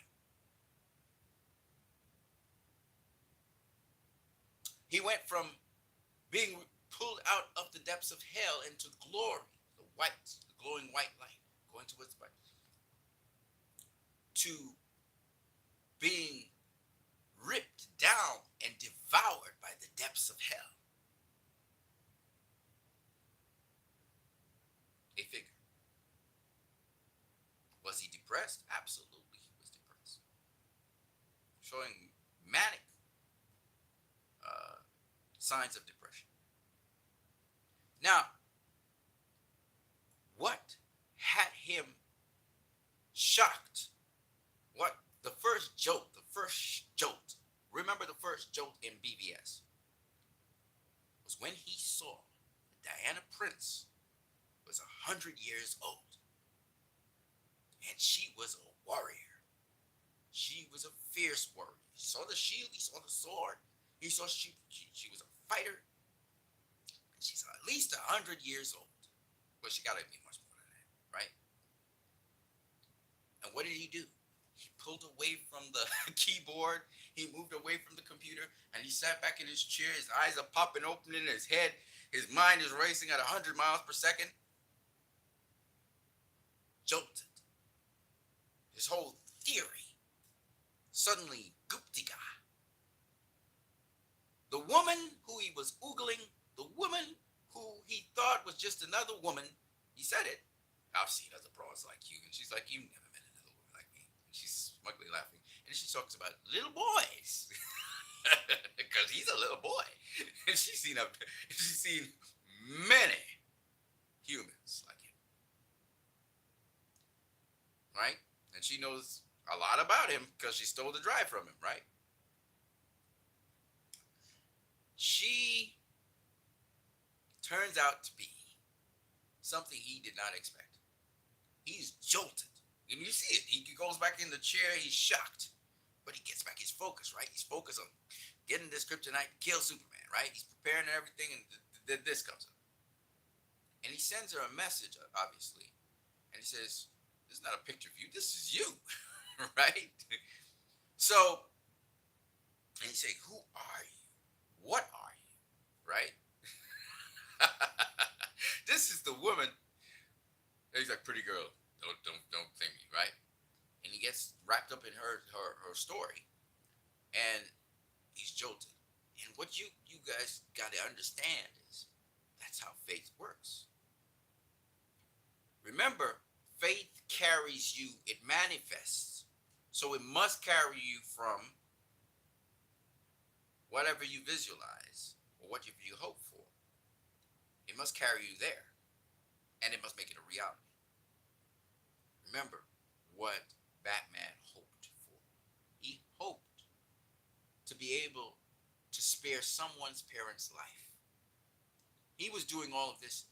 He went from being pulled out of the depths of hell into glory, the glowing white light, going towards the light, to being ripped down and devoured by the depths of hell. A figure. Was he depressed? Absolutely, he was depressed. Showing manic signs of depression. Now, what had him shocked? What the first jolt, remember the first jolt in BVS, was when he saw Diana Prince was 100 years old. And she was a warrior. She was a fierce warrior. He saw the shield, he saw the sword. He saw she was a fighter. And she's at least 100 years old. Well, she got to be much more than that, right? And what did he do? He pulled away from the keyboard. He moved away from the computer. And he sat back in his chair. His eyes are popping open in his head. His mind is racing at 100 miles per second. Jolted. His whole theory suddenly gooptiga. The woman who he was oogling, the woman who he thought was just another woman, he said it. I've seen other bras like you. And she's like, you never met another woman like me. And she's smugly laughing. And she talks about little boys. Because he's a little boy. And she's seen many humans like him, right? And she knows a lot about him because she stole the drive from him, right? She turns out to be something he did not expect. He's jolted. And you see it. He goes back in the chair. He's shocked. But he gets back his focus, right? He's focused on getting this kryptonite, kill Superman, right? He's preparing everything, and then this comes up. And he sends her a message, obviously. And he says, this is not a picture of you. This is you, right? So, and he say, who are you? What are you, right? This is the woman. He's like, pretty girl, don't think me, right? And he gets wrapped up in her story, and he's jolted. And what you guys got to understand is that's how faith works. Remember, faith carries you; it manifests, so it must carry you from whatever you visualize or what you hope for. It must carry you there, and it must make it a reality. Remember what Batman hoped for. He hoped to be able to spare someone's parent's life. He was doing all of this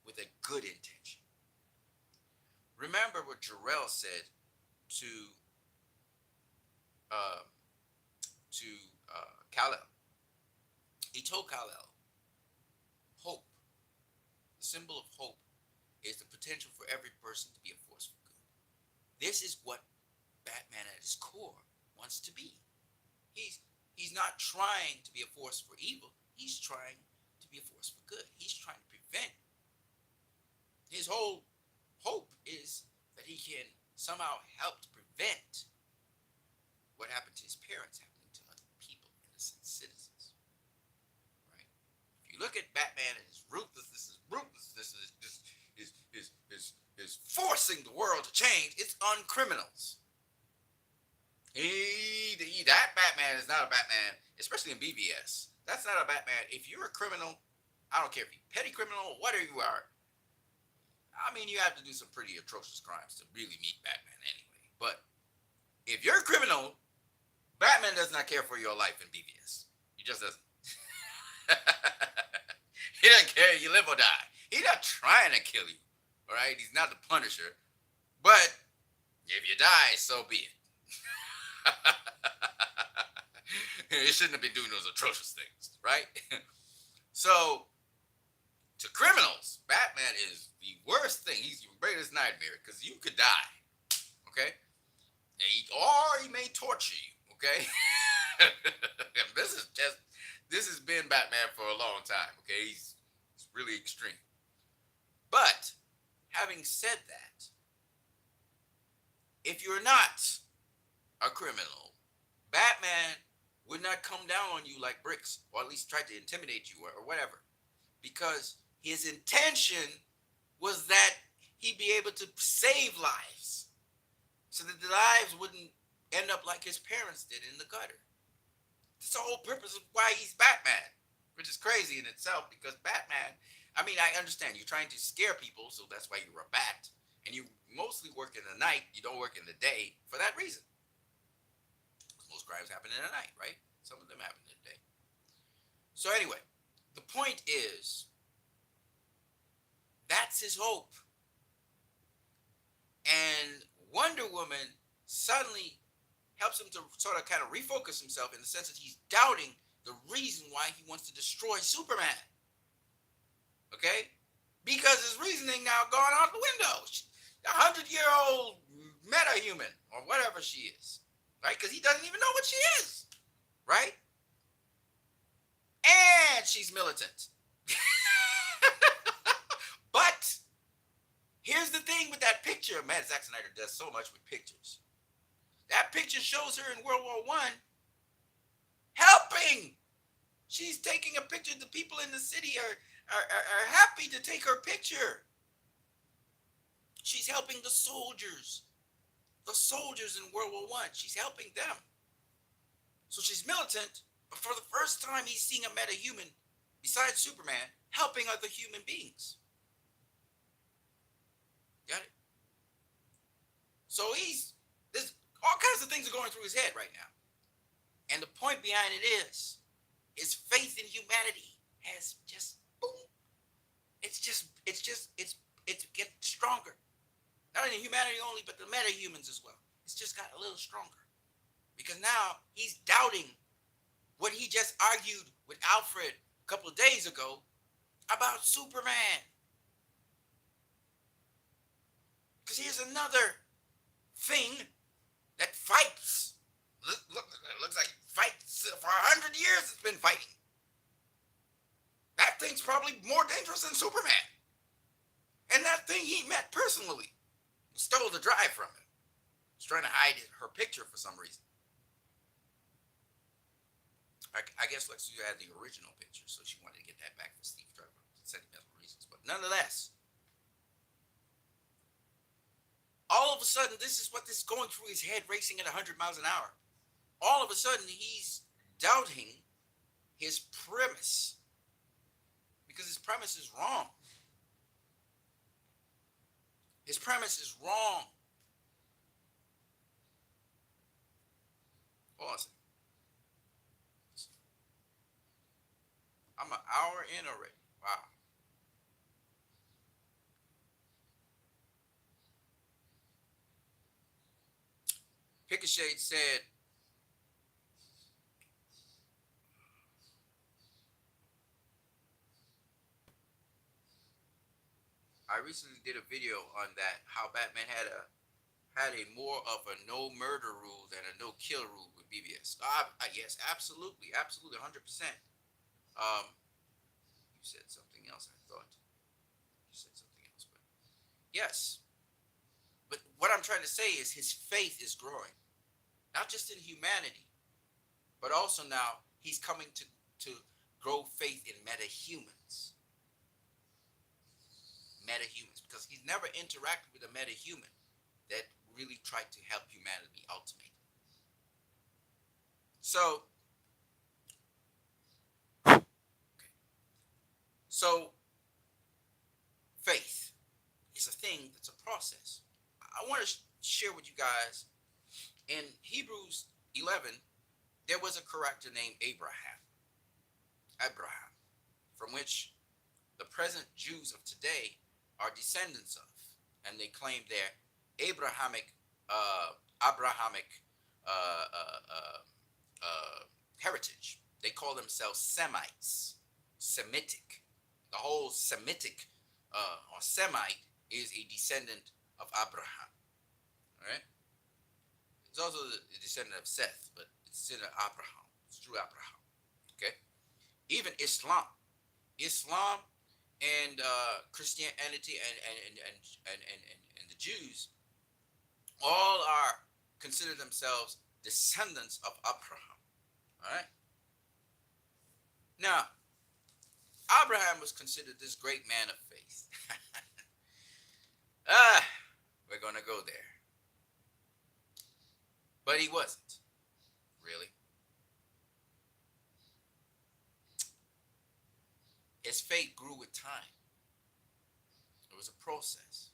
with a good intention. Remember what Jor-El said to uh, Kal-El. He told Kal-El, hope, the symbol of hope, is the potential for every person to be a force for good. This is what Batman at his core wants to be. He's not trying to be a force for evil. He's trying to be a force for good. He's trying to prevent. His whole hope is that he can somehow help to prevent what happened to his parents happening to other people, innocent citizens. Right? If you look at Batman and his ruthlessness is forcing the world to change, it's on criminals. That Batman is not a Batman, especially in BVS. That's not a Batman. If you're a criminal, I don't care if you're a petty criminal or whatever you are. I mean, you have to do some pretty atrocious crimes to really meet Batman anyway. But if you're a criminal, Batman does not care for your life in BVS. He just doesn't. He doesn't care if you live or die. He's not trying to kill you. All right? He's not the Punisher. But if you die, so be it. You shouldn't have been doing those atrocious things, right? So, to criminals, Batman is the worst thing. He's your greatest nightmare because you could die, okay? Or he may torture you, okay? This has been Batman for a long time, okay? He's really extreme. But, having said that, if you're not a criminal, Batman would not come down on you like bricks, or at least try to intimidate you or whatever, because his intention was that he'd be able to save lives so that the lives wouldn't end up like his parents did in the gutter. That's the whole purpose of why he's Batman, which is crazy in itself because Batman, I mean, I understand you're trying to scare people, so that's why you're a bat, and you mostly work in the night, you don't work in the day for that reason. Most crimes happen in the night, right? Some of them happen in the day. So anyway, the point is, that's his hope. And Wonder Woman suddenly helps him to sort of kind of refocus himself in the sense that he's doubting the reason why he wants to destroy Superman. Okay? Because his reasoning now gone out the window. A 100-year-old meta-human, or whatever she is. Right? Because he doesn't even know what she is. Right? And she's militant. But here's the thing with that picture. Man, Zack Snyder does so much with pictures. That picture shows her in World War I helping. She's taking a picture. The people in the city are happy to take her picture. She's helping the soldiers. The soldiers in World War I. She's helping them. So she's militant, but for the first time he's seeing a meta-human, besides Superman, helping other human beings. So there's all kinds of things are going through his head right now. And the point behind it is his faith in humanity has just boom. It's getting stronger. Not in humanity only, but the meta humans as well. It's just got a little stronger. Because now he's doubting what he just argued with Alfred a couple of days ago about Superman. Because here's another thing that fights. Look, it looks like fights for 100 years. It's been fighting. That thing's probably more dangerous than Superman. And that thing he met personally stole the drive from him. He's trying to hide her picture for some reason. I guess Lex Luthor had the original picture, so she wanted to get that back for Steve Trevor for sentimental reasons. But nonetheless, all of a sudden, this is what this is going through his head, racing at 100 miles an hour. All of a sudden, he's doubting his premise because his premise is wrong. His premise is wrong. Awesome. I'm an hour in already. Wow. Pickashade said, I recently did a video on that, how Batman had a more of a no murder rule than a no kill rule with BBS. Yes, absolutely, 100%. You said something else. I thought you said something else, but yes. But what I'm trying to say is his faith is growing, not just in humanity, but also now he's coming to grow faith in metahumans. Metahumans, because he's never interacted with a metahuman that really tried to help humanity ultimately. So, faith is a thing that's a process. I want to share with you guys in Hebrews 11, there was a character named Abraham, from which the present Jews of today are descendants of, and they claim their Abrahamic heritage. They call themselves Semites, Semitic. The whole Semitic or Semite is a descendant of Abraham. All right. It's also a descendant of Seth, but it's still Abraham. It's through Abraham. Okay. Even Islam and Christianity and the Jews all are consider themselves descendants of Abraham. All right. Now, Abraham was considered this great man of faith. We're gonna go there, but he wasn't really. His faith grew with time. It was a process.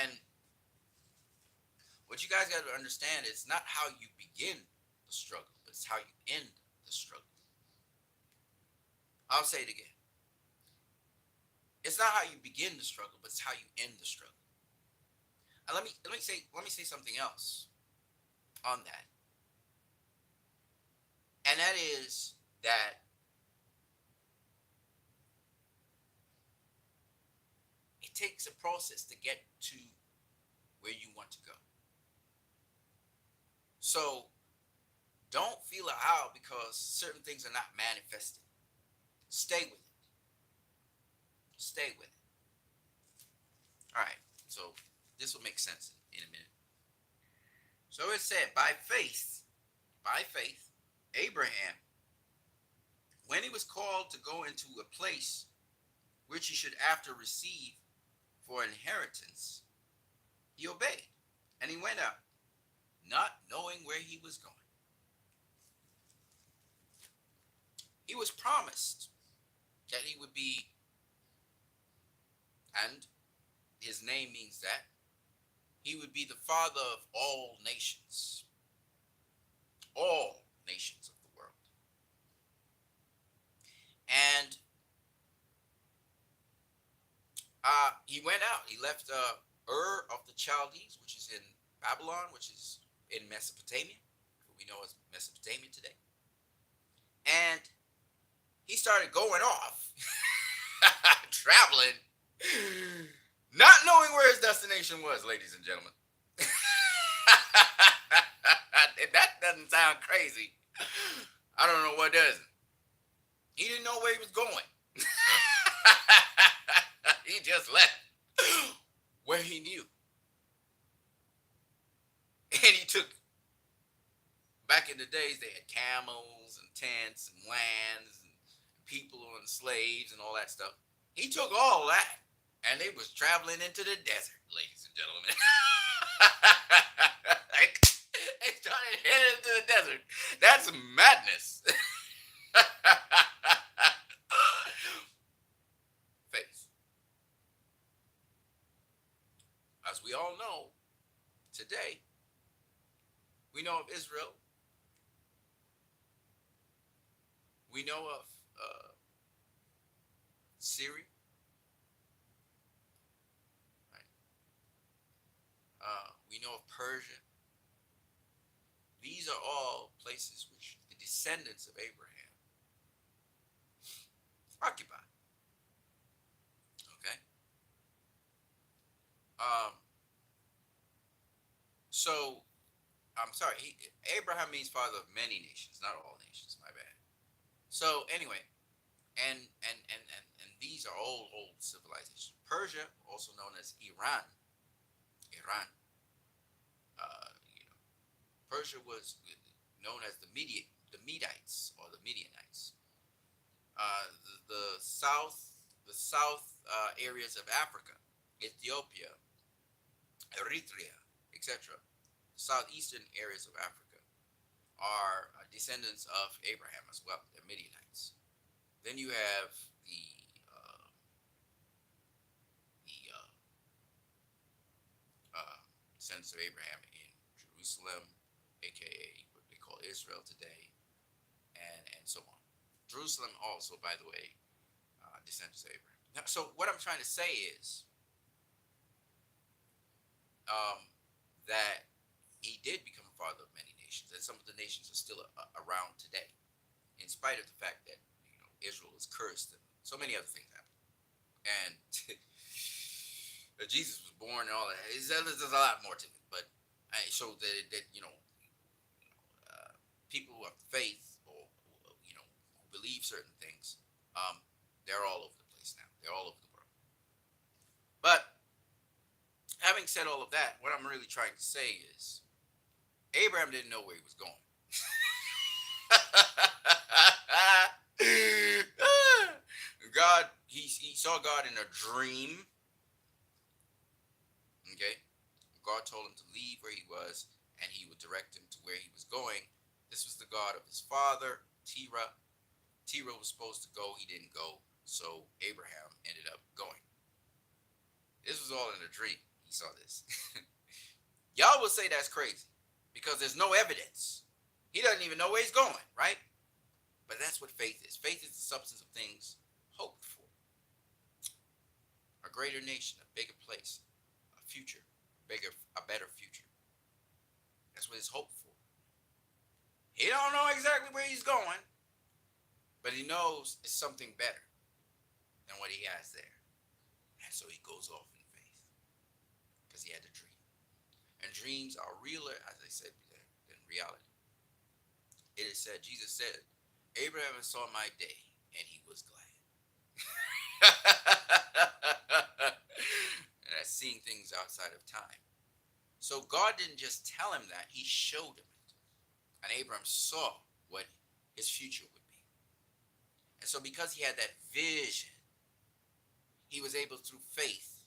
And what you guys got to understand is not how you begin the struggle, but it's how you end the struggle. I'll say it again. It's not how you begin the struggle, but it's how you end the struggle. And let me say something else on that. And that is that it takes a process to get to where you want to go. So don't feel out because certain things are not manifesting. Stay with it. Stay with it. All right. So this will make sense in a minute. So it said, by faith, Abraham, when he was called to go into a place which he should after receive for inheritance, he obeyed, and he went out, not knowing where he was going. He was promised that he would be, and his name means that. He would be the father of all nations of the world. And he went out. He left Ur of the Chaldees, which is in Babylon, which is in Mesopotamia, what we know as Mesopotamia today. And he started going off, traveling, not knowing where his destination was, ladies and gentlemen. That doesn't sound crazy. I don't know what does. He didn't know where he was going. He just left where he knew. And he took, back in the days, they had camels and tents and lands and people and slaves and all that stuff. He took all that and they was traveling into the desert, ladies and gentlemen. They started heading into the desert. That's madness. Faith. As we all know, today, we know of Israel. We know of Syria. Right? We know of Persia. These are all places which the descendants of Abraham occupy. Okay? So, I'm sorry, Abraham means father of many nations, not all nations, my bad. So, anyway, and these are old civilizations. Persia, also known as Iran. Persia was known as the Medites or the Midianites. The south areas of Africa, Ethiopia, Eritrea, etc. Southeastern areas of Africa are descendants of Abraham as well. They're Midianites. Then you have the descendants of Abraham in Jerusalem, aka what they call Israel today, and so on. Jerusalem also, by the way, descendants of Abraham. Now, so what I'm trying to say is that he did become a father of many nations, and some of the nations are still around today, in spite of the fact that Israel is cursed and so many other things happen. And Jesus was born and all that. There's a lot more to it, but so that people of faith or who believe certain things, they're all over the place now. They're all over the world. But having said all of that, what I'm really trying to say is Abraham didn't know where he was going. God, he saw God in a dream. Okay? God told him to leave where he was, and he would direct him to where he was going. This was the God of his father, Terah. Terah was supposed to go. He didn't go. So Abraham ended up going. This was all in a dream. He saw this. Y'all will say that's crazy because there's no evidence. He doesn't even know where he's going, right? But that's what faith is. Faith is the substance of things hoped for. A greater nation, a bigger place, a future, a better future. That's what it's hoped for. He don't know exactly where he's going, but he knows it's something better than what he has there. And so he goes off in faith because he had a dream. And dreams are realer, as I said, than reality. It is said, Jesus said, Abraham saw my day and he was glad. And that's seeing things outside of time. So God didn't just tell him that, he showed him it. And Abraham saw what his future would be. And so because he had that vision, he was able through faith.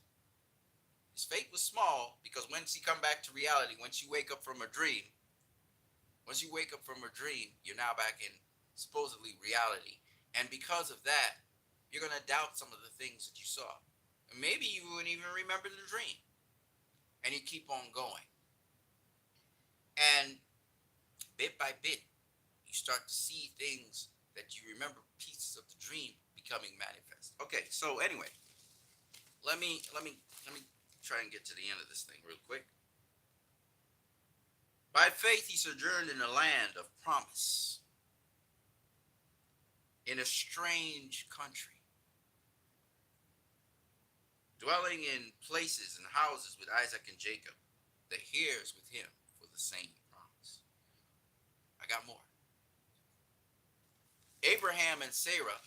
His faith was small because once you come back to reality, once you wake up from a dream, you're now back in supposedly reality. And because of that, you're going to doubt some of the things that you saw. Maybe you wouldn't even remember the dream, and you keep on going. And bit by bit, you start to see things that you remember, pieces of the dream becoming manifest. Okay, so anyway, let me try and get to the end of this thing real quick. By faith he sojourned in a land of promise, in a strange country, dwelling in places and houses with Isaac and Jacob, the heirs with him for the same promise. I got more. Abraham and Sarah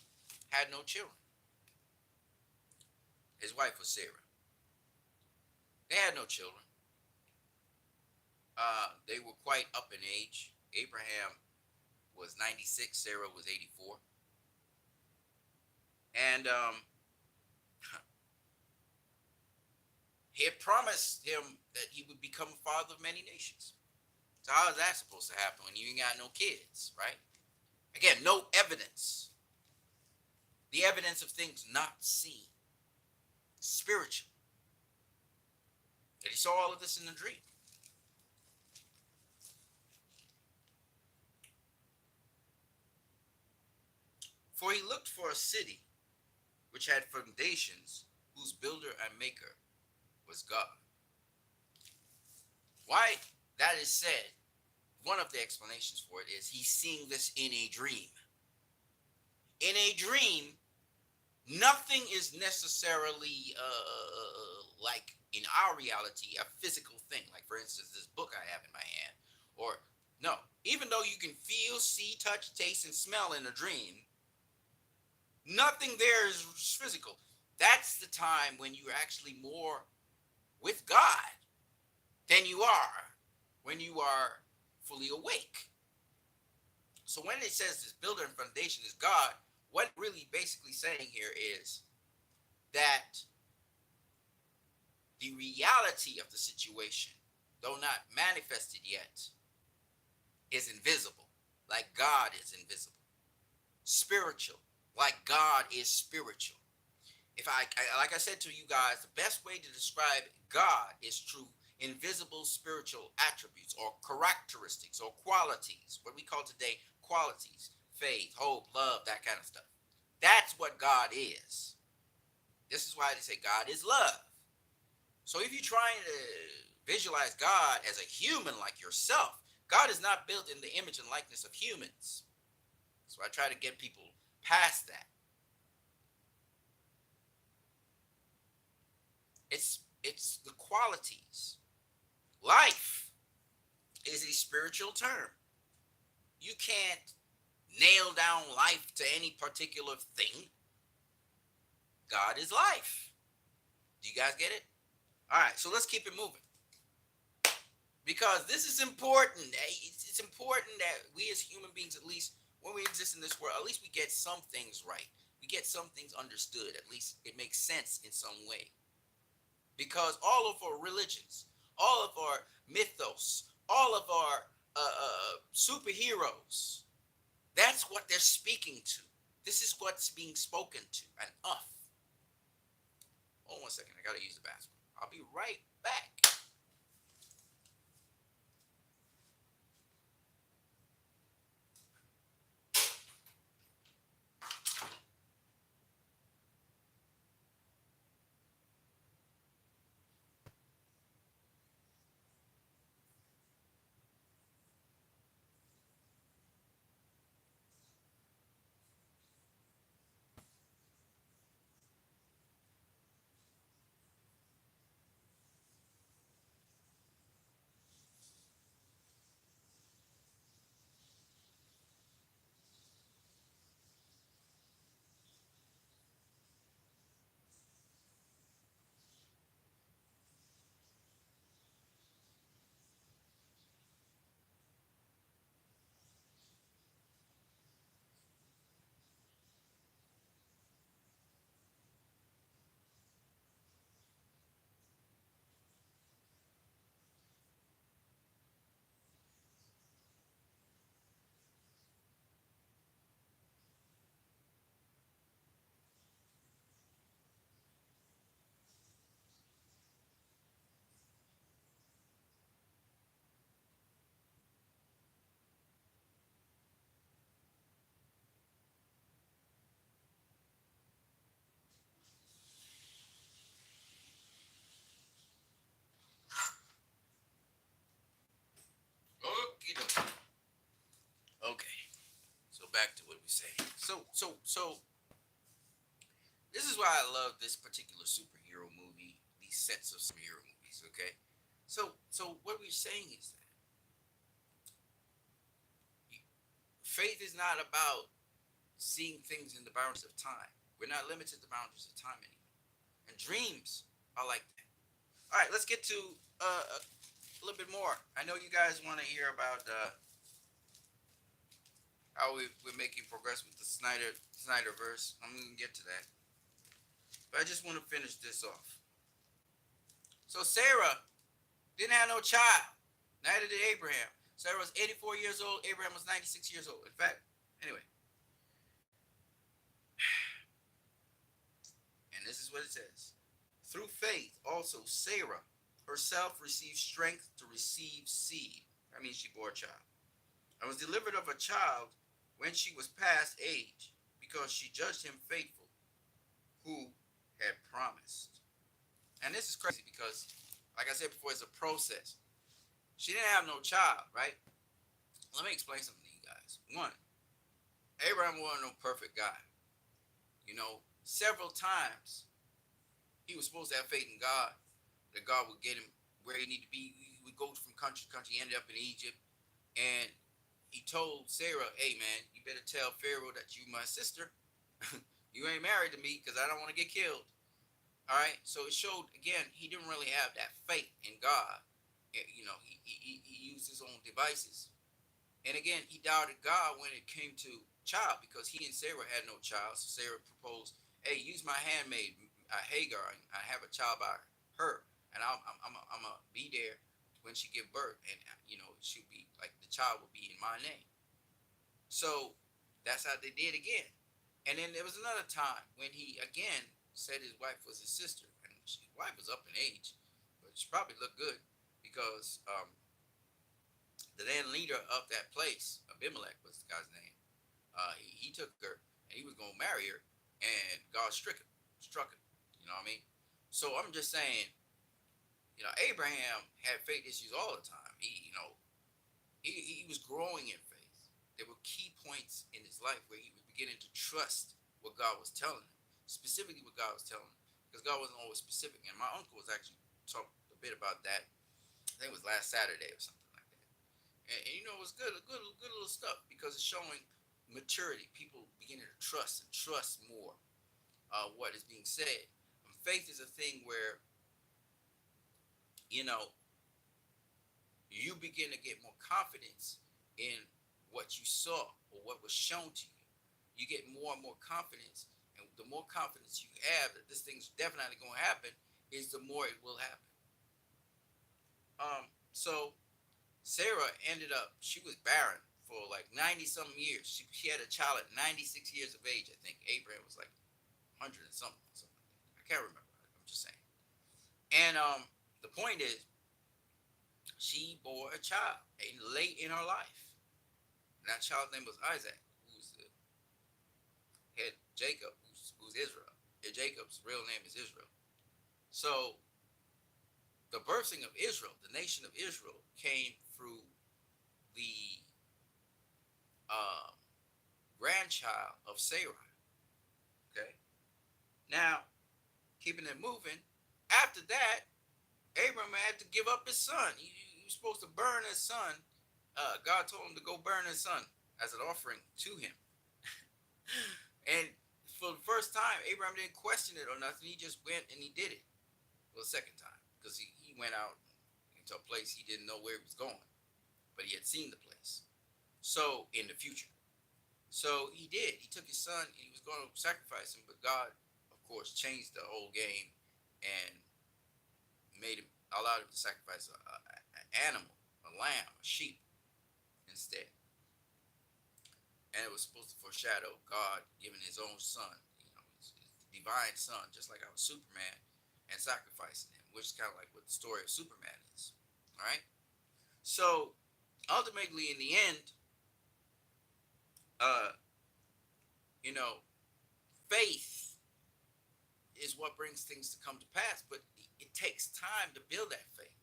had no children. His wife was Sarah. They had no children. They were quite up in age. Abraham was 96, Sarah was 84. And he had promised him that he would become a father of many nations. So how is that supposed to happen when you ain't got no kids, right? Again, no evidence. The evidence of things not seen. Spiritual. And he saw all of this in the dream. For he looked for a city which had foundations, whose builder and maker was God. Why that is said, one of the explanations for it is he's seeing this in a dream. In a dream, nothing is necessarily like in our reality a physical thing. Like, for instance, this book I have in my hand. Or, no, even though you can feel, see, touch, taste, and smell in a dream, nothing there is physical. That's the time when you're actually more with God than you are when you are fully awake. So when it says this builder and foundation is God, what really basically saying here is that the reality of the situation, though not manifested yet, is invisible, like God is invisible. Spiritual, like God is spiritual. If I like I said to you guys, the best way to describe God is through invisible spiritual attributes or characteristics or qualities, what we call today qualities, faith, hope, love, that kind of stuff. That's what God is. This is why they say God is love. So if you're trying to visualize God as a human like yourself, God is not built in the image and likeness of humans. So I try to get people past that. It's the qualities. Life is a spiritual term. You can't nail down life to any particular thing. God is life. Do you guys get it? All right, so let's keep it moving. Because this is important. It's important that we as human beings, at least when we exist in this world, at least we get some things right. We get some things understood. At least it makes sense in some way. Because all of our religions, all of our mythos, all of our superheroes, that's what they're speaking to. This is what's being spoken to and of. Hold on 1 second. I got to use the bathroom. I'll be right back. back to what we say. So this is why I love this particular superhero movie. These sets of superhero movies. Okay. So what we're saying is that faith is not about seeing things in the boundaries of time. We're not limited to the boundaries of time anymore. And dreams are like that. All right, let's get to a little bit more. I know you guys want to hear about how we're making progress with the Snyderverse. I'm going to get to that. But I just want to finish this off. So Sarah didn't have no child. Neither did Abraham. Sarah was 84 years old. Abraham was 96 years old. In fact, anyway. And this is what it says. Through faith, also Sarah herself received strength to receive seed. That means she bore a child. And was delivered of a child when she was past age, because she judged him faithful who had promised. And this is crazy because, like I said before, it's a process. She didn't have no child, right? Let me explain something to you guys. One, Abraham wasn't no perfect guy. You know, several times he was supposed to have faith in God, that God would get him where he needed to be. He would go from country to country. He ended up in Egypt. And he told Sarah, hey, man, you better tell Pharaoh that you my sister. You ain't married to me because I don't want to get killed. All right? So it showed, again, he didn't really have that faith in God. You know, he used his own devices. And again, he doubted God when it came to child, because he and Sarah had no child. So Sarah proposed, hey, use my handmaid, Hagar. I have a child by her. And I'm going to be there when she give birth. And, you know, she'll be like, the child will be in my name. So that's how they did again. And then there was another time when he, again, said his wife was his sister. And his wife was up in age, but she probably looked good because the then leader of that place, Abimelech was the guy's name, he took her and he was going to marry her, and God struck him. You know what I mean? So I'm just saying, you know, Abraham had faith issues all the time. He was growing in faith. There were key points in his life where he was beginning to trust what God was telling him, specifically what God was telling him, because God wasn't always specific. And my uncle was actually talked a bit about that. I think it was last Saturday or something like that. And you know, it was good little stuff, because it's showing maturity. People beginning to trust more what is being said. And faith is a thing where, you know, you begin to get more confidence in what you saw or what was shown to you. You get more and more confidence, and the more confidence you have that this thing's definitely going to happen, is the more it will happen. So Sarah ended up, she was barren for like 90 something years. She had a child at 96 years of age, I think. Abraham was like 100 and something like that. I can't remember. I'm just saying. And the point is, she bore a child late in her life. And that child's name was Isaac, who's the head Jacob, who's Israel. Jacob's real name is Israel. So the birthing of Israel, the nation of Israel, came through the grandchild of Sarai. Okay. Now, keeping it moving, after that, Abraham had to give up his son. He was supposed to burn his son. God told him to go burn his son as an offering to him. And for the first time, Abraham didn't question it or nothing. He just went and he did it. Well, the second time, because he went out into a place he didn't know where he was going, but he had seen the place. So in the future. So he did. He took his son and he was going to sacrifice him, but God, of course, changed the whole game and allowed him to sacrifice an animal, a lamb, a sheep instead. And it was supposed to foreshadow God giving his own son, you know, his divine son, just like our Superman, and sacrificing him, which is kind of like what the story of Superman is. All right? So ultimately, in the end, you know, faith is what brings things to come to pass, but it takes time to build that faith.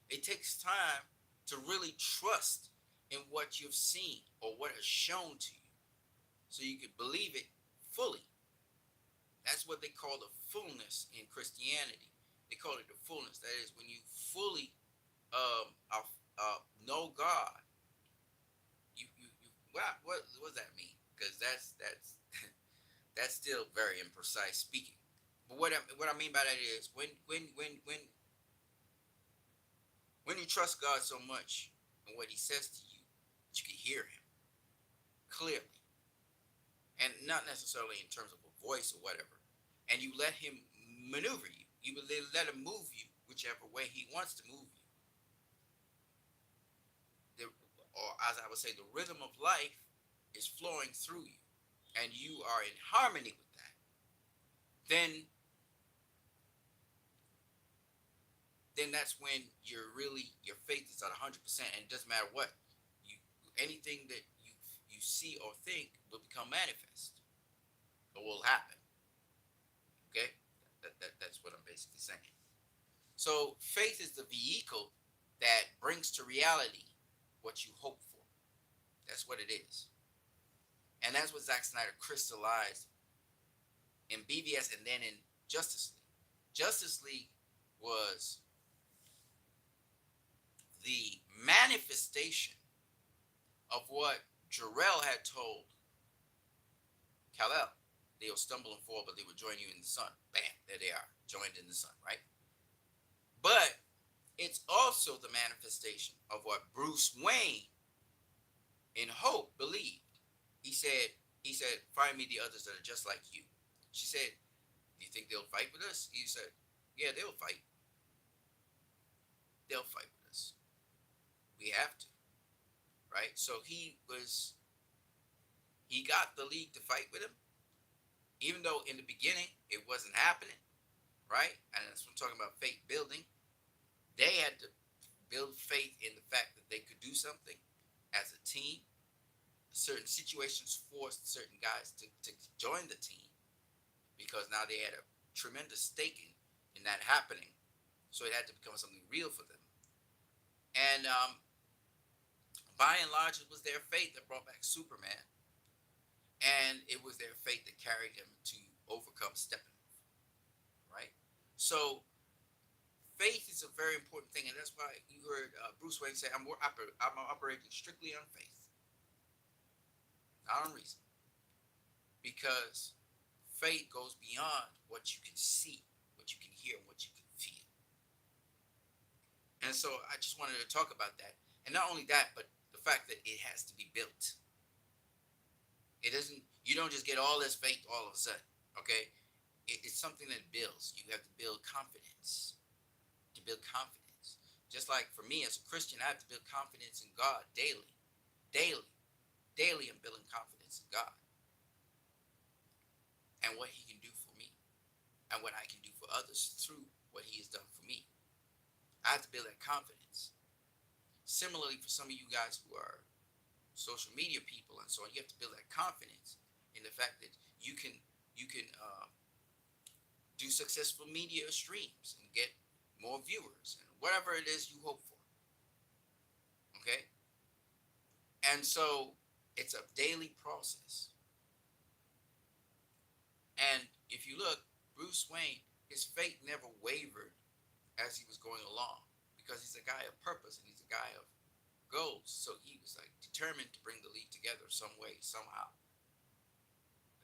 It takes time to really trust in what you've seen or what is shown to you. so you could believe it fully. That's what they call the fullness in Christianity. They call it the fullness. That is when you fully know God. What does that mean? Because that's that's still very imprecise speaking. But what I mean by that is when you trust God so much and what He says to you, that you can hear Him clearly, and not necessarily in terms of a voice or whatever, and you let Him maneuver you. You let Him move you whichever way He wants to move you. The, or as I would say, the rhythm of life is flowing through you, and you are in harmony with that. Then that's when your faith is at 100%, and it doesn't matter what you anything that you see or think will become manifest or will happen. Okay, that's what I'm basically saying. So faith is the vehicle that brings to reality what you hope for. That's what it is, and that's what Zack Snyder crystallized in BVS and then in Justice League. Justice League was the manifestation of what Jarrell had told Kal-El. They'll stumble and fall, but they will join you in the sun. Bam, there they are, joined in the sun, right? But it's also the manifestation of what Bruce Wayne in Hope believed. He said, find me the others that are just like you. She said, do you think they'll fight with us? He said, yeah, they'll fight. They'll fight with us. We have to, right? So he got the League to fight with him, even though in the beginning it wasn't happening, right? And that's what I'm talking about, faith building. They had to build faith in the fact that they could do something as a team. Certain situations forced certain guys to join the team because now they had a tremendous stake in that happening. So it had to become something real for them. And by and large, it was their faith that brought back Superman. And it was their faith that carried him to overcome Steppenwolf, right? So faith is a very important thing, and that's why you heard Bruce Wayne say, I'm operating strictly on faith, not on reason, because faith goes beyond what you can see, what you can hear, what you can feel. And so I just wanted to talk about that. And not only that, but the fact that it has to be built. It isn't, you don't just get all this faith all of a sudden, okay? It's something that builds. You have to build confidence. To build confidence. Just like for me as a Christian, I have to build confidence in God daily. Daily. Daily I'm building confidence in God. And what He can do for me. And what I can do for others through what He has done for me. I have to build that confidence. Similarly, for some of you guys who are social media people and so on, you have to build that confidence in the fact that you can do successful media streams and get more viewers and whatever it is you hope for. Okay? And so it's a daily process. And if you look, Bruce Wayne, his faith never wavered as he was going along because he's a guy of purpose and he's a guy of goals. So he was like determined to bring the League together some way, somehow.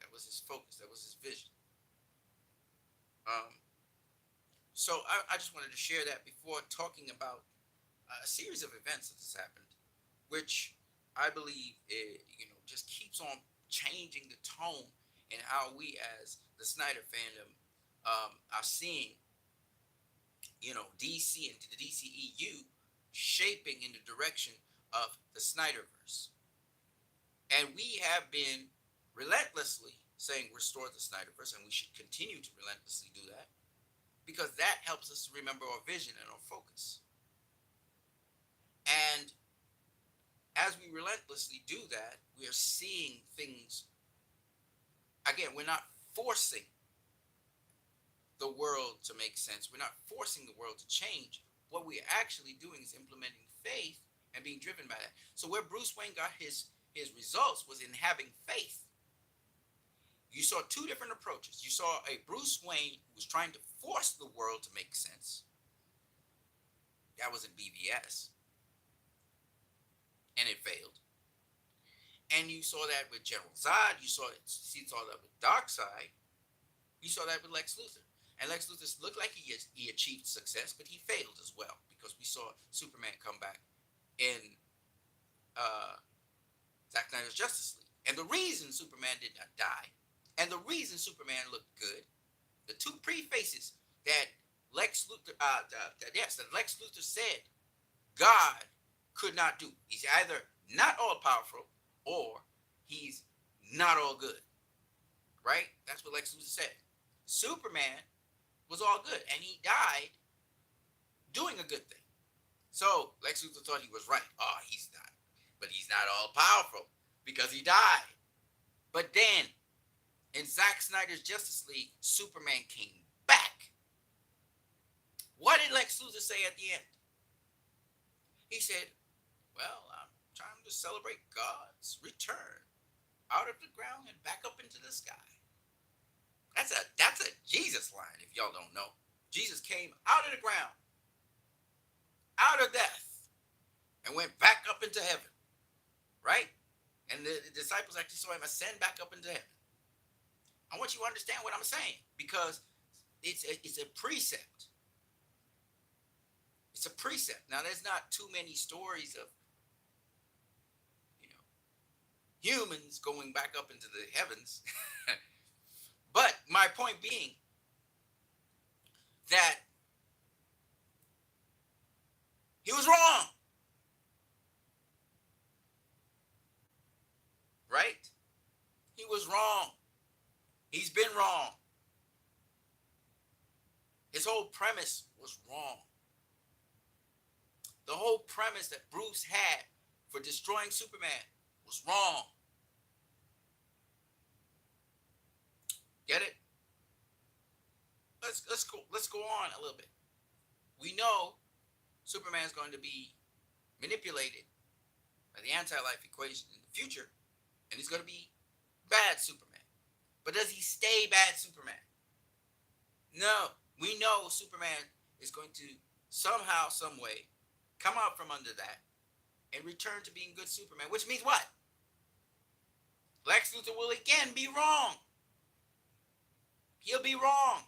That was his focus. That was his vision. So I just wanted to share that before talking about a series of events that has happened, which I believe just keeps on changing the tone in how we as the Snyder fandom are seeing DC and the DCEU shaping in the direction of the Snyderverse. And we have been relentlessly saying restore the Snyderverse, and we should continue to relentlessly do that because that helps us to remember our vision and our focus. And as we relentlessly do that, we are seeing things. Again, we're not forcing the world to make sense. We're not forcing the world to change. What we're actually doing is implementing faith and being driven by that. So where Bruce Wayne got his results was in having faith. You saw two different approaches. You saw a Bruce Wayne who was trying to force the world to make sense. That was in BVS, and it failed. And you saw that with General Zod. You saw that with Darkseid. You saw that with Lex Luthor. And Lex Luthor looked like he achieved success, but he failed as well because we saw Superman come back in uh, Zack Snyder's Justice League. And the reason Superman did not die, and the reason Superman looked good, the two prefaces that that Lex Luthor said God could not do. He's either not all powerful or he's not all good. Right? That's what Lex Luthor said. Superman was all good, and he died doing a good thing. So Lex Luthor thought he was right. Oh, he's not. But he's not all powerful because he died. But then, in Zack Snyder's Justice League, Superman came back. What did Lex Luthor say at the end? He said, well, I'm trying to celebrate God's return out of the ground and back up into the sky. That's a Jesus line, if y'all don't know. Jesus came out of the ground, out of death, and went back up into heaven. Right? And the disciples actually saw him ascend back up into heaven. I want you to understand what I'm saying, because it's a precept. It's a precept. Now, there's not too many stories of, humans going back up into the heavens. But my point being that he was wrong. Right? He was wrong. He's been wrong. His whole premise was wrong. The whole premise that Bruce had for destroying Superman was wrong. Get it? Let's go on a little bit. We know Superman's going to be manipulated by the anti-life equation in the future, and he's going to be bad Superman. But does he stay bad Superman? No. We know Superman is going to somehow, some way, come out from under that and return to being good Superman, which means what? Lex Luthor will again be wrong. He'll be wrong.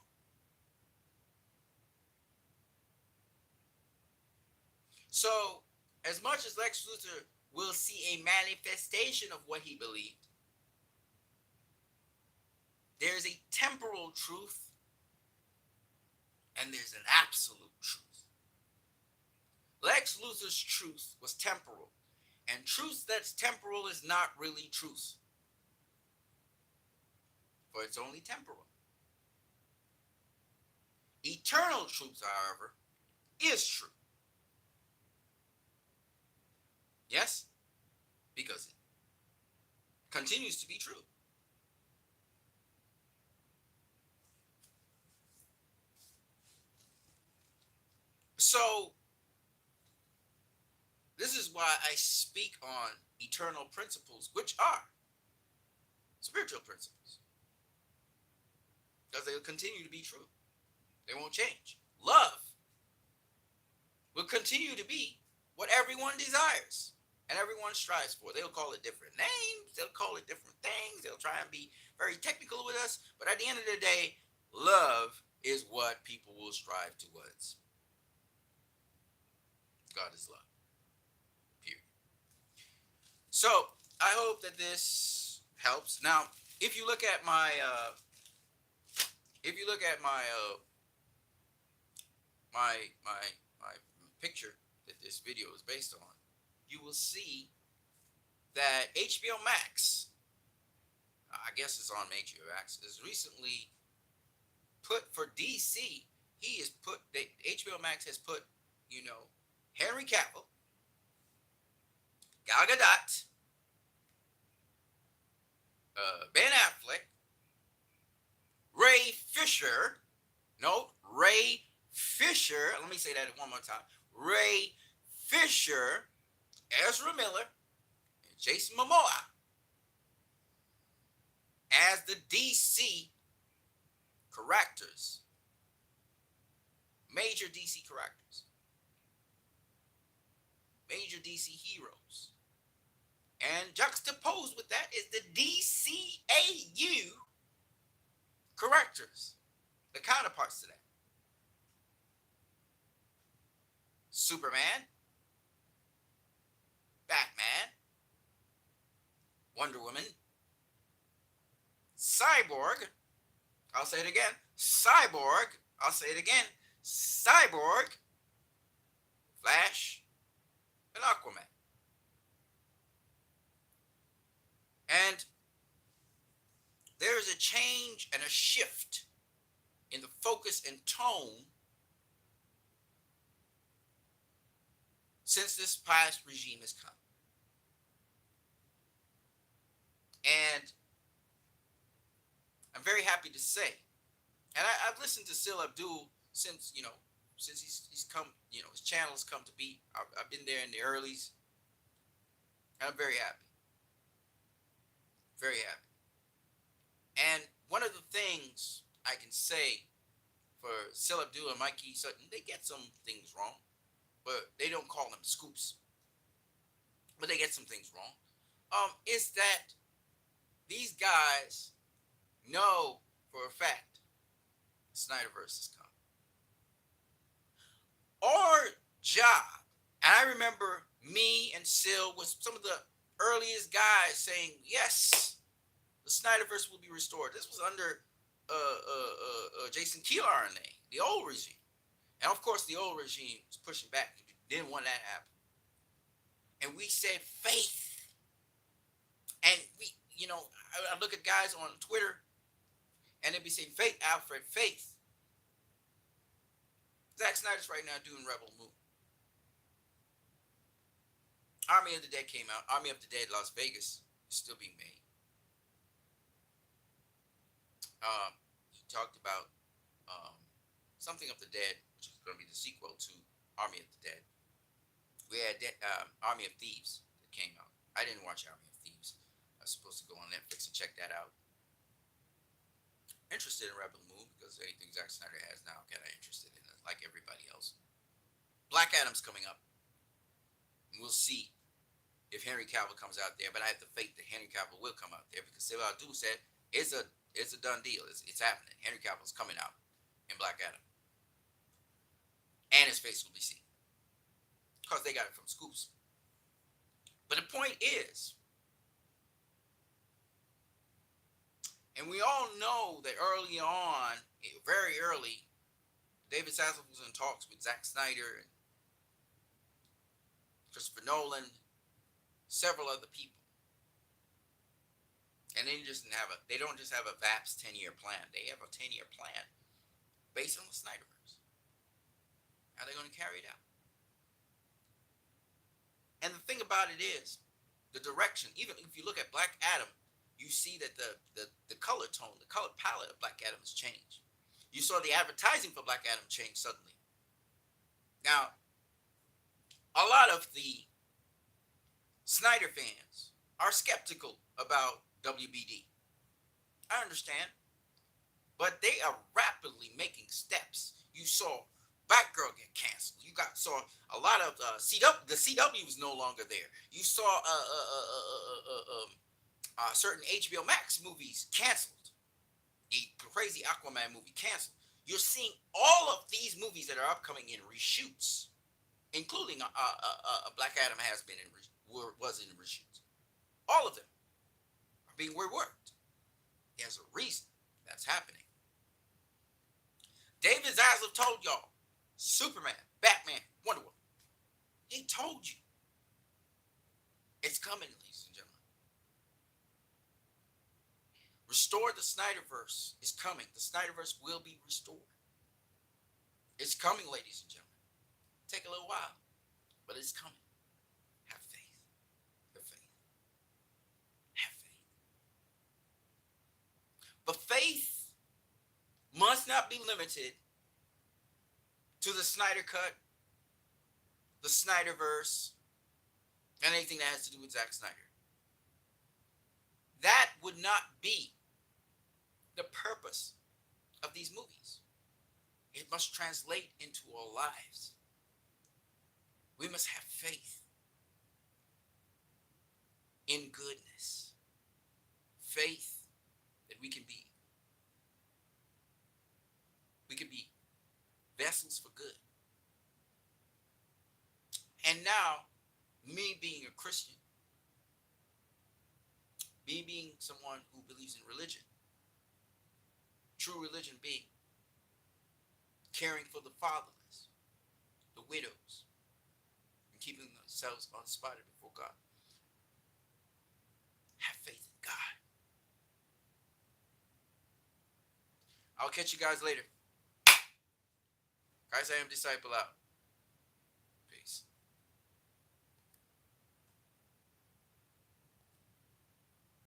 So, as much as Lex Luthor will see a manifestation of what he believed, there's a temporal truth and there's an absolute truth. Lex Luthor's truth was temporal, and truth that's temporal is not really truth, for it's only temporal. Eternal truth, however, is true. Yes? Because it continues to be true. So, this is why I speak on eternal principles, which are spiritual principles. Because they'll continue to be true. They won't change. Love will continue to be what everyone desires and everyone strives for. They'll call it different names. They'll call it different things. They'll try and be very technical with us. But at the end of the day, love is what people will strive towards. God is love. Period. So I hope that this helps. Now, if you look at my my picture that this video is based on, you will see that HBO MAX, I guess it's on HBO MAX, is recently put for DC. HBO Max has put, Henry Cavill, Gal Gadot, Ben Affleck, Ray Fisher. Let me say that one more time. Ray Fisher, Ezra Miller, and Jason Momoa as the DC characters, major DC characters, major DC heroes. And juxtaposed with that is the DCAU characters, the counterparts to that. Superman, Batman, Wonder Woman, Cyborg, I'll say it again, Cyborg, I'll say it again, Cyborg, Flash, and Aquaman. And there is a change and a shift in the focus and tone since this past regime has come. And I'm very happy to say, and I've listened to Sil Abdul since, since he's come, his channel has come to be. I've been there in the earlies. And I'm very happy. Very happy. And one of the things I can say for Sil Abdul and Mikey Sutton, they get some things wrong, but they don't call them scoops. But they get some things wrong. Is that these guys know for a fact Snyderverse is coming. Our job, and I remember me and Sil was some of the earliest guys saying, yes, the Snyderverse will be restored. This was under Jason Kilar and the old regime. And of course, the old regime was pushing back. Didn't want that to happen. And we said faith. And we, I look at guys on Twitter and they'd be saying, faith, Alfred, faith. Zack Snyder's right now doing Rebel Moon. Army of the Dead came out. Army of the Dead Las Vegas is still being made. He talked about Something of the Dead, which is going to be the sequel to Army of the Dead. We had Army of Thieves that came out. I didn't watch Army of Thieves. I was supposed to go on Netflix and check that out. Interested in Rebel Moon because anything Zack Snyder has now, I'm kind of interested in it, like everybody else. Black Adam's coming up. And we'll see if Henry Cavill comes out there, but I have the faith that Henry Cavill will come out there because Sil Abdul said it's a done deal. It's happening. Henry Cavill's coming out in Black Adam. And his face will be seen. Because they got it from Scoops. But the point is, and we all know that early on, very early, David Zaslav was in talks with Zack Snyder and Christopher Nolan, several other people. And they don't just have a VAPS 10-year plan. They have a 10-year plan based on the Snyderverse. How are they going to carry it out? And the thing about it is, the direction, even if you look at Black Adam, you see that the color tone, the color palette of Black Adam has changed. You saw the advertising for Black Adam change suddenly. Now, a lot of the Snyder fans are skeptical about WBD. I understand. But they are rapidly making steps. You saw Batgirl get canceled. You saw a lot of CW. The CW was no longer there. You saw certain HBO MAX movies canceled. The crazy Aquaman movie canceled. You're seeing all of these movies that are upcoming in reshoots, including Black Adam was in reshoots. All of them are being reworked. There's a reason that's happening. David Zaslav told y'all, Superman, Batman, Wonder Woman. He told you. It's coming, ladies and gentlemen. Restore the Snyderverse is coming. The Snyderverse will be restored. It's coming, ladies and gentlemen. Take a little while, but it's coming. Have faith. Have faith. Have faith. But faith must not be limited to the Snyder Cut, the Snyderverse, and anything that has to do with Zack Snyder. That would not be the purpose of these movies. It must translate into our lives. We must have faith in goodness, faith that we can be vessels for good. And now, me being a Christian, me being someone who believes in religion, true religion being caring for the fatherless, the widows, and keeping themselves unspotted before God. Have faith in God. I'll catch you guys later. Guys, I am Disciple out.